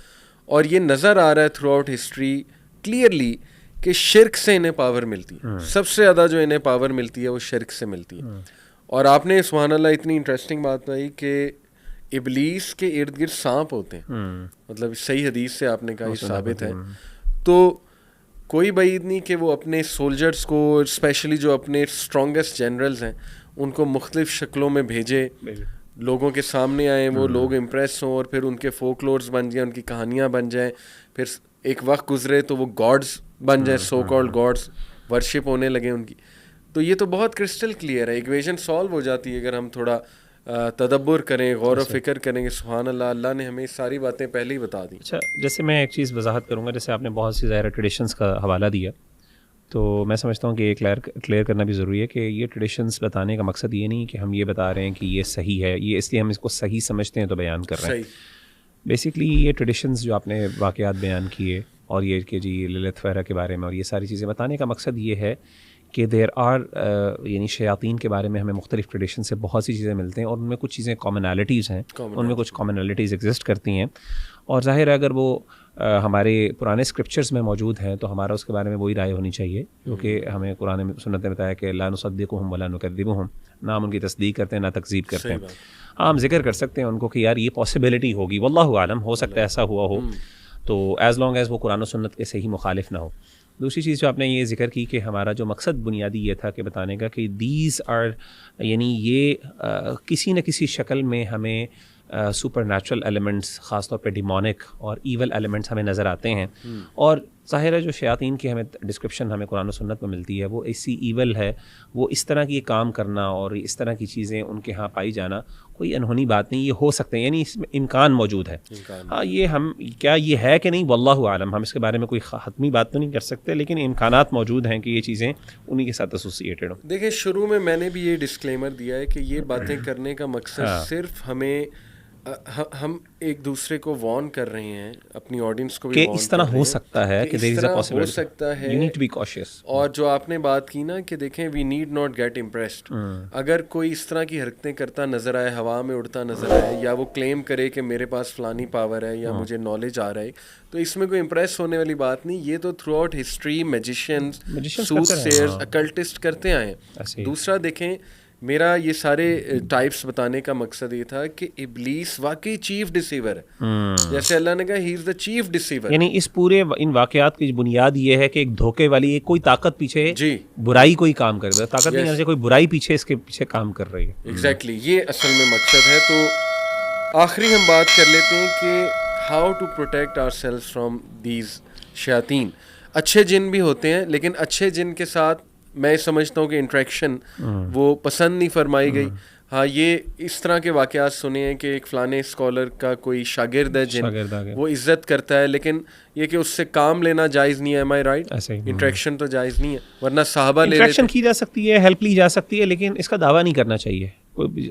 اور یہ نظر آ رہا ہے تھرو آؤٹ ہسٹری کلیئرلی کہ شرک سے انہیں پاور ملتی ہے. سب سے زیادہ جو انہیں پاور ملتی ہے وہ شرک سے ملتی ہے. اور آپ نے سبحان اللہ اتنی انٹرسٹنگ بات بتائی کہ ابلیس کے ارد گرد سانپ ہوتے ہیں. مطلب صحیح حدیث سے آپ نے کہا یہ ثابت ہے. تو کوئی بعید نہیں کہ وہ اپنے سولجرز کو, اسپیشلی جو اپنے اسٹرانگسٹ جنرلز ہیں, ان کو مختلف شکلوں میں بھیجے, لوگوں کے سامنے آئیں, وہ لوگ امپریس ہوں, اور پھر ان کے فولکلورز بن جائیں, ان کی کہانیاں بن جائیں. پھر ایک وقت گزرے تو وہ گاڈز بن جائیں, سو کالڈ گاڈز, ورشپ ہونے لگے ان کی. تو یہ تو بہت کرسٹل کلیئر ہے, ایکویشن سالو ہو جاتی ہے اگر ہم تھوڑا تدبر کریں, غور و فکر کریں. کہ سبحان اللہ, اللہ نے ہمیں ساری باتیں پہلے ہی بتا دیں. اچھا, جیسے میں ایک چیز وضاحت کروں گا, جیسے آپ نے بہت سی ظاہر ٹریڈیشنس کا حوالہ دیا, تو میں سمجھتا ہوں کہ یہ کلیئر کرنا بھی ضروری ہے کہ یہ ٹریڈیشنس بتانے کا مقصد یہ نہیں کہ ہم یہ بتا رہے ہیں کہ یہ صحیح ہے, یہ اس لیے ہم اس کو صحیح سمجھتے ہیں تو بیان کر رہے ہیں. بیسکلی یہ ٹریڈیشنز جو آپ نے واقعات بیان کیے, اور یہ کہ جی للت وغیرہ کے بارے میں اور یہ ساری چیزیں بتانے کا مقصد یہ ہے کہ دیر آر یعنی شیاطین کے بارے میں ہمیں مختلف ٹریڈیشن سے بہت سی چیزیں ملتے ہیں, اور ان میں کچھ چیزیں کامنالٹیز ہیں, ان میں کچھ کامنالٹیز ایگزسٹ کرتی ہیں. اور ظاہر ہے اگر وہ ہمارے پرانے اسکرپچرز میں موجود ہیں تو ہمارا اس کے بارے میں وہی رائے ہونی چاہیے, کیونکہ ہمیں قرآن میں سنت نے بتایا کہ لا نصدقہم ولا نکذبہم, نہ ہم ان کی تصدیق کرتے ہیں نہ تکذیب کرتے ہیں. ہم ذکر کر سکتے ہیں ان کو کہ یار یہ پاسبلٹی ہوگی, واللہ عالم, ہو سکتا ہے ایسا ہوا ہو, تو ایز لانگ ایز وہ قرآن و سنت کے صحیح مخالف نہ ہو. دوسری چیز جو آپ نے یہ ذکر کی کہ ہمارا جو مقصد بنیادی یہ تھا کہ بتانے کا کہ دیز آر, یعنی یہ کسی نہ کسی شکل میں ہمیں سپر نیچرل ایلیمنٹس, خاص طور پہ ڈیمونک اور ایول ایلیمنٹس ہمیں نظر آتے ہیں. اور ظاہر ہے جو شیاطین کی ہمیں ڈسکرپشن ہمیں قرآن و سنت میں ملتی ہے وہ ایسی ایول ہے, وہ اس طرح کی کام کرنا اور اس طرح کی چیزیں ان کے ہاں پائی جانا کوئی انہونی بات نہیں, یہ ہو سکتے ہیں, یعنی اس میں امکان موجود ہے. ہاں یہ ہم کیا یہ ہے کہ نہیں, واللہ عالم, ہم اس کے بارے میں کوئی حتمی بات تو نہیں کر سکتے, لیکن امکانات موجود ہیں کہ یہ چیزیں انہی کے ساتھ ایسوسیٹڈ ہوں. دیکھیں شروع میں نے بھی یہ ڈسکلیمر دیا ہے کہ یہ باتیں کرنے کا مقصد صرف ہمیں ہم ایک دوسرے کو وارن کر رہے ہیں, اپنی آڈینس کو بھی کہ اس طرح ہو سکتا ہے, کہ there is a possibility, ہو سکتا ہے, you need to be cautious. اور جو آپ نے بات کی نا کہ دیکھیں we need not get impressed, اگر کوئی اس طرح کی حرکتیں کرتا نظر آئے, ہوا میں اڑتا نظر آئے, یا وہ کلیم کرے کہ میرے پاس فلانی پاور ہے یا مجھے نالج آ رہا ہے, تو اس میں کوئی امپریس ہونے والی بات نہیں. یہ تو تھرو آؤٹ ہسٹری میجیشینز, سوت سیئرز, اکلٹسٹ کرتے آئے ہیں. دوسرا دیکھیں, میرا یہ سارے ٹائپس بتانے کا مقصد یہ تھا کہ ابلیس واقعی چیف ڈسیور ہے, جیسے اللہ نے کہا ہی از دا چیف ڈسیور. یعنی اس پورے ان واقعات کی بنیاد یہ ہے کہ ایک دھوکے والی ایک کوئی طاقت پیچھے, جی, برائی کوئی کام کر رہا ہے, طاقت نہیں ہے, کوئی برائی پیچھے اس کے پیچھے کام کر رہی ہے. ایگزیکٹلی, یہ اصل میں مقصد ہے. تو آخری ہم بات کر لیتے ہیں کہ how to protect ourselves from these شیاطین. اچھے جن بھی ہوتے ہیں, لیکن اچھے جن کے ساتھ میں سمجھتا ہوں کہ انٹریکشن وہ پسند نہیں فرمائی گئی. ہاں, یہ اس طرح کے واقعات سنے ہیں کہ ایک فلانے اسکالر کا کوئی شاگرد ہے جن, وہ عزت کرتا ہے, لیکن یہ کہ اس سے کام لینا جائز نہیں ہے. ایم آئی رائٹ؟ انٹریکشن تو جائز نہیں ہے, ورنہ صحابہ لے انٹریکشن کی جا سکتی ہے, ہیلپ لی جا سکتی ہے, لیکن اس کا دعویٰ نہیں کرنا چاہیے.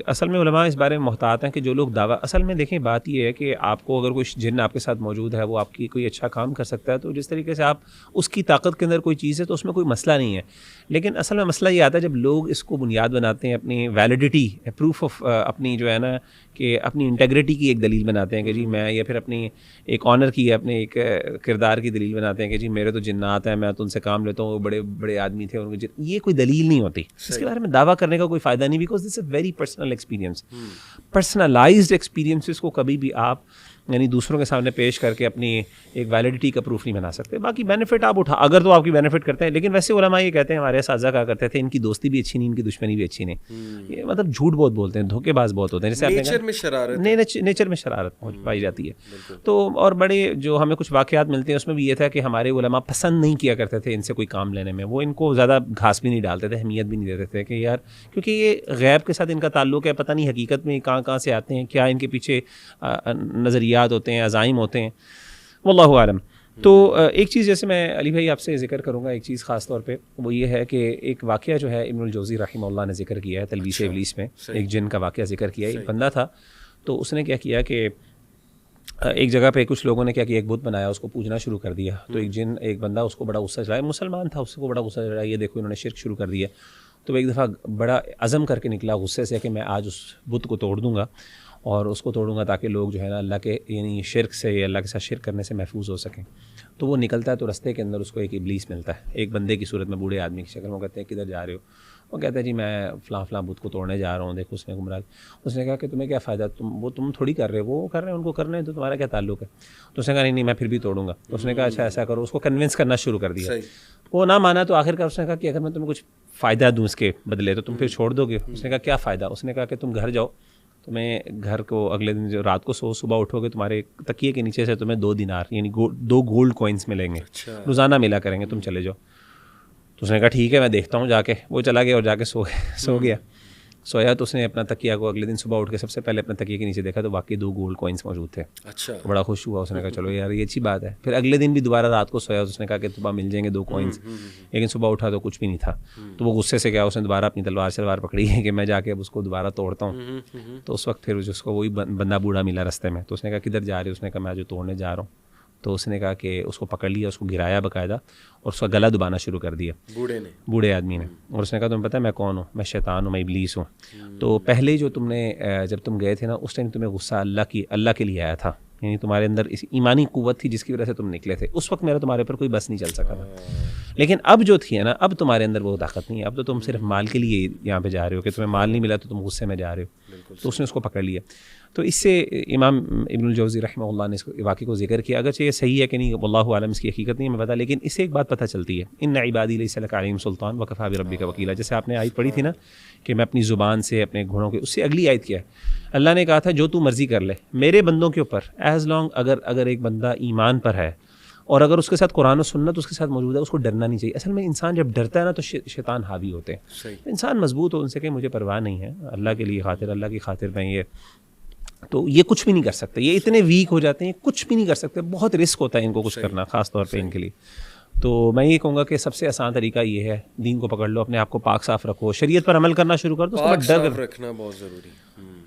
اصل میں علماء اس بارے میں محتاط ہیں کہ جو لوگ دعویٰ, اصل میں دیکھیں بات یہ ہے کہ آپ کو اگر کوئی جن آپ کے ساتھ موجود ہے, وہ آپ کی کوئی اچھا کام کر سکتا ہے, تو جس طریقے سے آپ اس کی طاقت کے اندر کوئی چیز ہے تو اس میں کوئی مسئلہ نہیں ہے. لیکن اصل میں مسئلہ یہ آتا ہے جب لوگ اس کو بنیاد بناتے ہیں, اپنی ویلیڈیٹی, پروف آف اپنی جو ہے نا کہ اپنی انٹیگریٹی کی ایک دلیل بناتے ہیں کہ جی میں, یا پھر اپنی ایک آنر کی, اپنے ایک کردار کی دلیل بناتے ہیں کہ جی میرے تو جنات ہیں, میں تو ان سے کام لیتا ہوں, وہ بڑے بڑے آدمی تھے, ان کے یہ کوئی دلیل نہیں ہوتی. اس کے بارے میں دعویٰ کرنے کا کوئی فائدہ نہیں, because this a very personal experience. Personalised experiences کو کبھی بھی آپ یعنی دوسروں کے سامنے پیش کر کے اپنی ایک ویلیڈیٹی کا پروف نہیں بنا سکتے. باقی بینیفٹ آپ اٹھا, اگر تو آپ کی بینیفٹ کرتے ہیں. لیکن ویسے علماء یہ کہتے ہیں, ہمارے اساتذہ کہا کرتے تھے, ان کی دوستی بھی اچھی نہیں, ان کی دشمنی بھی اچھی نہیں. یہ مطلب جھوٹ بہت بولتے ہیں, دھوکے باز بہت ہوتے ہیں, جیسے نیچر میں شرارت پائی جاتی ہے. تو اور بڑے جو ہمیں کچھ واقعات ملتے ہیں اس میں بھی یہ تھا کہ ہمارے علماء پسند نہیں کیا کرتے تھے ان سے کوئی کام لینے میں. وہ ان کو زیادہ گھاس بھی نہیں ڈالتے تھے, اہمیت بھی نہیں دیتے تھے کہ یار, کیونکہ یہ غیب کے ساتھ ان کا تعلق ہے, پتہ نہیں حقیقت میں کہاں سے آتے ہیں, کیا ان کے پیچھے نظریات ہوتے ہیں, عزائم ہوتے ہیں, واللہ عالم. تو ایک چیز جیسے میں علی بھائی آپ سے ذکر کروں گا, ایک چیز خاص طور پہ وہ یہ ہے کہ ایک واقعہ جو ہے ابن الجوزی رحمہ اللہ نے ذکر کیا ہے تلبیس ابلیس میں, ایک جن کا واقعہ ذکر کیا ہے. ایک بندہ تھا, تو اس نے کیا کیا کہ ایک جگہ پہ کچھ لوگوں نے کیا کہ ایک بت بنایا, اس کو پوجنا شروع کر دیا. تو ایک بندہ اس کو بڑا غصہ چڑھایا, مسلمان تھا, اس کو بڑا غصہ چڑھایا, یہ دیکھو انہوں نے شرک شروع کر دیا. تو ایک دفعہ بڑا عزم کر کے نکلا غصے سے کہ میں آج اس بت کو توڑ دوں گا, اور اس کو توڑوں گا تاکہ لوگ جو ہے نا اللہ کے یعنی شرک سے یا اللہ کے ساتھ شرک کرنے سے محفوظ ہو سکیں. تو وہ نکلتا ہے, تو رستے کے اندر اس کو ایک ابلیس ملتا ہے, ایک بندے کی صورت میں, بوڑھے آدمی کی شکل میں. وہ کہتے ہیں کدھر جا رہے ہو؟ وہ کہتا ہے جی میں فلاں بت کو توڑنے جا رہا ہوں, دیکھو اس نے گمراہ. اس نے کہا کہ تمہیں کیا فائدہ, تم تھوڑی کر رہے ہو, وہ کر رہے ہیں, ان کو کرنا ہے, تو تمہارا کیا تعلق ہے؟ تو اس نے کہا نہیں میں پھر بھی توڑوں گا. تو اس نے کہا اچھا ایسا کرو, اس کو کنونس کرنا شروع کر دیا. وہ نہ مانا, تو آخر کار اس نے کہا کہ اگر میں تمہیں کچھ فائدہ دوں اس کے بدلے تو تم پھر چھوڑ دو گے؟ اس نے کہا کیا فائدہ؟ اس نے کہا کہ تم گھر جاؤ, تمہیں گھر کو اگلے دن جو رات کو صبح اٹھو گے, تمہارے تکیے کے نیچے سے تمہیں 2 دینار یعنی 2 گولڈ کوئنس ملیں گے, روزانہ ملا کریں گے, تم چلے جاؤ. تو اس نے کہا ٹھیک ہے میں دیکھتا ہوں جا کے. وہ چلا گیا اور جا کے سو گیا. سویا تو اس نے اپنا تکیہ کو اگلے دن صبح اٹھ کے سب سے پہلے اپنے تکیے کے نیچے دیکھا, تو واقعی 2 گولڈ کوئنس موجود تھے. اچھا, بڑا خوش ہوا. اس نے کہا چلو یار یہ اچھی بات ہے. پھر اگلے دن بھی دوبارہ رات کو سویا, اس نے کہا کہ صبح مل جائیں گے 2 کوئنس, لیکن صبح اٹھا تو کچھ بھی نہیں تھا. تو وہ غصے سے کیا, اس نے دوبارہ اپنی تلوار پکڑی ہے کہ میں جا کے اب اس کو دوبارہ توڑتا ہوں. تو اس وقت پھر اس کو وہی بندہ بوڑھا ملا رستے میں. تو اس نے کہا کدھر جا رہے ہو؟ اس نے کہا میں جو توڑنے جا رہا ہوں. تو اس نے کہا کہ اس کو پکڑ لیا, اس کو گرایا باقاعدہ, اور اس کا گلا دبانا شروع کر دیا بوڑھے آدمی نے. اور اس نے کہا تمہیں پتہ ہے میں کون ہوں؟ میں شیطان ہوں, میں ابلیس ہوں. تو پہلے جو تم نے جب تم گئے تھے نا, اس ٹائم تمہیں غصہ اللہ کے لیے آیا تھا, یعنی تمہارے اندر اس ایمانی قوت تھی جس کی وجہ سے تم نکلے تھے. اس وقت میرا تمہارے پر کوئی بس نہیں چل سکا تھا. لیکن اب جو تھی ہے نا, اب تمہارے اندر وہ طاقت نہیں ہے. اب تو تم صرف مال کے لیے یہاں پہ جا رہے ہو کہ تمہیں مال نہیں ملا تو تم غصے میں جا رہے ہو. تو اس نے اس کو پکڑ لیا. تو اس سے امام ابن الجوزی رحمہ اللہ نے اس واقعے کو ذکر کیا. اگرچہ یہ صحیح ہے کہ نہیں, واللہ عالم, اس کی حقیقت نہیں ہمیں پتہ, لیکن اس سے ایک بات پتہ چلتی ہے, ان عبادی لیس لک علیہم سلطان وکفی بربک وکیلا. جیسے آپ نے آیت پڑھی تھی نا کہ میں اپنی زبان سے اپنے گھوڑوں کے, اس سے اگلی آیت کیا ہے, اللہ نے کہا تھا جو تو مرضی کر لے میرے بندوں کے اوپر, ایز لانگ اگر ایک بندہ ایمان پر ہے اور اگر اس کے ساتھ قرآن و سنت اس کے ساتھ موجود ہے, اس کو ڈرنا نہیں چاہیے. اصل میں انسان جب ڈرتا ہے نا تو شیطان حاوی ہوتے ہیں. انسان مضبوط ہو, ان سے کہ مجھے پرواہ نہیں ہے, اللہ کے لیے خاطر, اللہ کی خاطر میں یہ, تو یہ کچھ بھی نہیں کر سکتے. یہ اتنے ویک ہو جاتے ہیں, کچھ بھی نہیں کر سکتے. بہت رسک ہوتا ہے ان کو کچھ کرنا, خاص طور پہ ان کے لیے. تو میں یہ کہوں گا کہ سب سے آسان طریقہ یہ ہے, دین کو پکڑ لو, اپنے آپ کو پاک صاف رکھو, شریعت پر عمل کرنا شروع کر دو. پاک صاف رکھنا بہت ضروری ہے.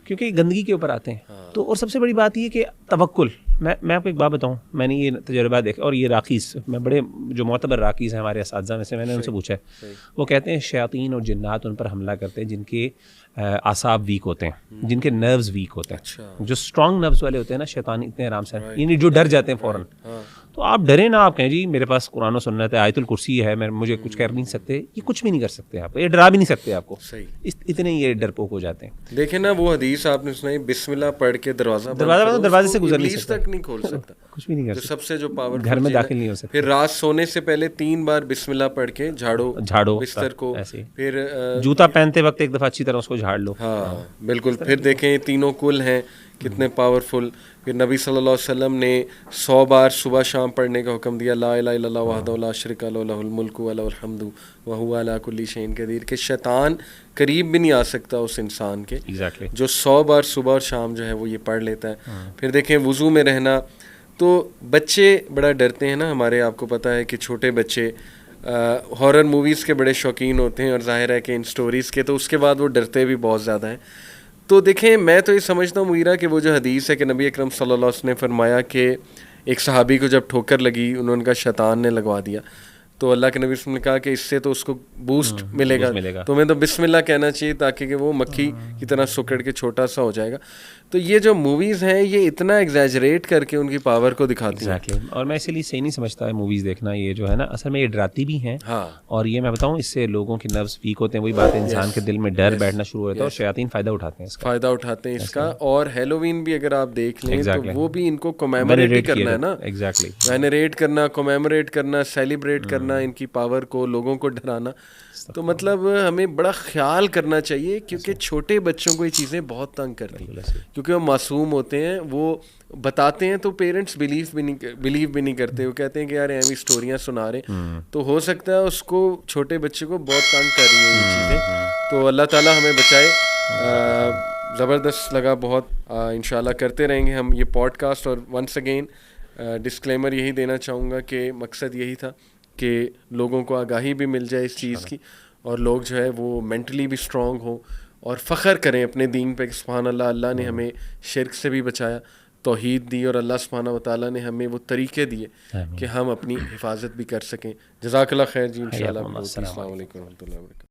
کیونکہ گندگی کے اوپر آتے ہیں. تو اور سب سے بڑی بات یہ کہ توکل. میں آپ کو ایک بات بتاؤں, میں نے یہ تجربہ دیکھا, اور یہ راقیز, میں بڑے جو معتبر راقیز ہیں ہمارے اساتذہ میں سے, میں نے ان سے پوچھا ہے, وہ کہتے ہیں شیاطین اور جنات ان پر حملہ کرتے ہیں جن کے اعصاب ویک ہوتے ہیں, جن کے نروز ویک ہوتے ہیں. جو اسٹرانگ نروز والے ہوتے ہیں نا, شیطان اتنے آرام سے, یعنی جو ڈر جاتے ہیں فوراً. تو آپ ڈریں نا, آپ کہیں جی میرے پاس قرآن و سنت ہے, آیت الکرسی ہے, مجھے کچھ کر نہیں سکتے, یہ کچھ بھی نہیں کر سکتے آپ, یہ ڈرا بھی نہیں سکتے آپ کو. اتنے یہ ڈرپوک ہو جاتے ہیں. دیکھیں نا وہ حدیث آپ نے سنائی, بسم اللہ پڑھ کے دروازے سے گزر نہیں سکتا, تک نہیں کھول سکتا, کچھ بھی نہیں کر سکتا, سب سے جو پاور گھر میں داخل نہیں ہو سکتا. پھر رات سونے سے پہلے 3 بار بسم اللہ پڑھ کے جھاڑو بستر کو, پھر جوتا پہنتے وقت ایک دفعہ اچھی طرح اس کو جھاڑ لو. ہاں بالکل. پھر دیکھیں یہ تینوں کل ہیں کتنے پاورفل. پھر نبی صلی اللہ علیہ وسلم نے 100 بار صبح شام پڑھنے کا حکم دیا, لا الہ الا اللہ وحدہ لا شریک لہ لہ الملک و لہ الحمد وہو علی کل شیء قدیر, کہ شیطان قریب بھی نہیں آ سکتا اس انسان کے جو 100 بار صبح اور شام جو ہے وہ یہ پڑھ لیتا ہے. پھر دیکھیں وضو میں رہنا, تو بچے بڑا ڈرتے ہیں نا ہمارے, آپ کو پتہ ہے کہ چھوٹے بچے ہارر موویز کے بڑے شوقین ہوتے ہیں, اور ظاہر ہے کہ ان سٹوریز کے, تو اس کے بعد وہ ڈرتے بھی بہت زیادہ ہیں. تو دیکھیں میں تو یہ سمجھتا ہوں مغیرہ کہ وہ جو حدیث ہے کہ نبی اکرم صلی اللہ علیہ وسلم نے فرمایا کہ ایک صحابی کو جب ٹھوکر لگی, انہوں نے کہا شیطان نے لگوا دیا, تو اللہ کے نبی صلی اللہ علیہ وسلم نے کہا کہ اس سے تو اس کو بوسٹ ملے گا, تو ہمیں تو بسم اللہ کہنا چاہیے تاکہ کہ وہ مکھی کی طرح سکڑ کے چھوٹا سا ہو جائے گا. تو یہ جو موویز ہیں یہ اتنا ایگزیجریٹ کر کے ان کی پاور کو دکھاتی ہیں. اور میں اسی لیے صحیح نہیں سمجھتا ہے موویز دیکھنا, یہ جو ہے نا اصل میں یہ ڈراتی بھی ہیں, اور یہ میں بتاؤں اس سے لوگوں کے نروز ویک ہوتے ہیں, وہی بات ہے انسان کے دل میں ڈر بیٹھنا شروع ہو جاتا ہے, اور شیاطین فائدہ اٹھاتے ہیں اس کا. اور ہیلووین بھی اگر آپ دیکھ لیں تو وہ بھی ان کو کومیموریٹ کرنا ہے نا, وینریٹ کرنا, کومیموریٹ کرنا, سیلیبریٹ کرنا ان کی پاور کو, لوگوں کو ڈرانا. تو مطلب ہمیں بڑا خیال کرنا چاہیے, کیونکہ چھوٹے بچوں کو یہ چیزیں بہت تنگ کرتی ہیں, کیونکہ وہ معصوم ہوتے ہیں, وہ بتاتے ہیں تو پیرنٹس بلیو بھی نہیں کرتے, وہ کہتے ہیں کہ یار ایویں اسٹوریاں سنا رہے, تو ہو سکتا ہے اس کو چھوٹے بچے کو بہت تنگ کر رہی ہیں یہ چیزیں. تو اللہ تعالیٰ ہمیں بچائے. زبردست لگا بہت, انشاءاللہ کرتے رہیں گے ہم یہ پوڈ کاسٹ. اور ونس اگین ڈسکلیمر یہی دینا چاہوں گا کہ مقصد یہی تھا کہ لوگوں کو آگاہی بھی مل جائے اس چیز کی, اور لوگ جو ہے وہ مینٹلی بھی اسٹرانگ ہوں, اور فخر کریں اپنے دین پہ کہ سبحان اللہ, اللہ نے ہمیں شرک سے بھی بچایا, توحید دی, اور اللہ سبحانہ و تعالیٰ نے ہمیں وہ طریقے دیے کہ ہم اپنی حفاظت بھی کر سکیں. جزاک اللہ خیر جی. انشاءاللہ. السلام علیکم و رحمۃ اللہ وبرکاتہ.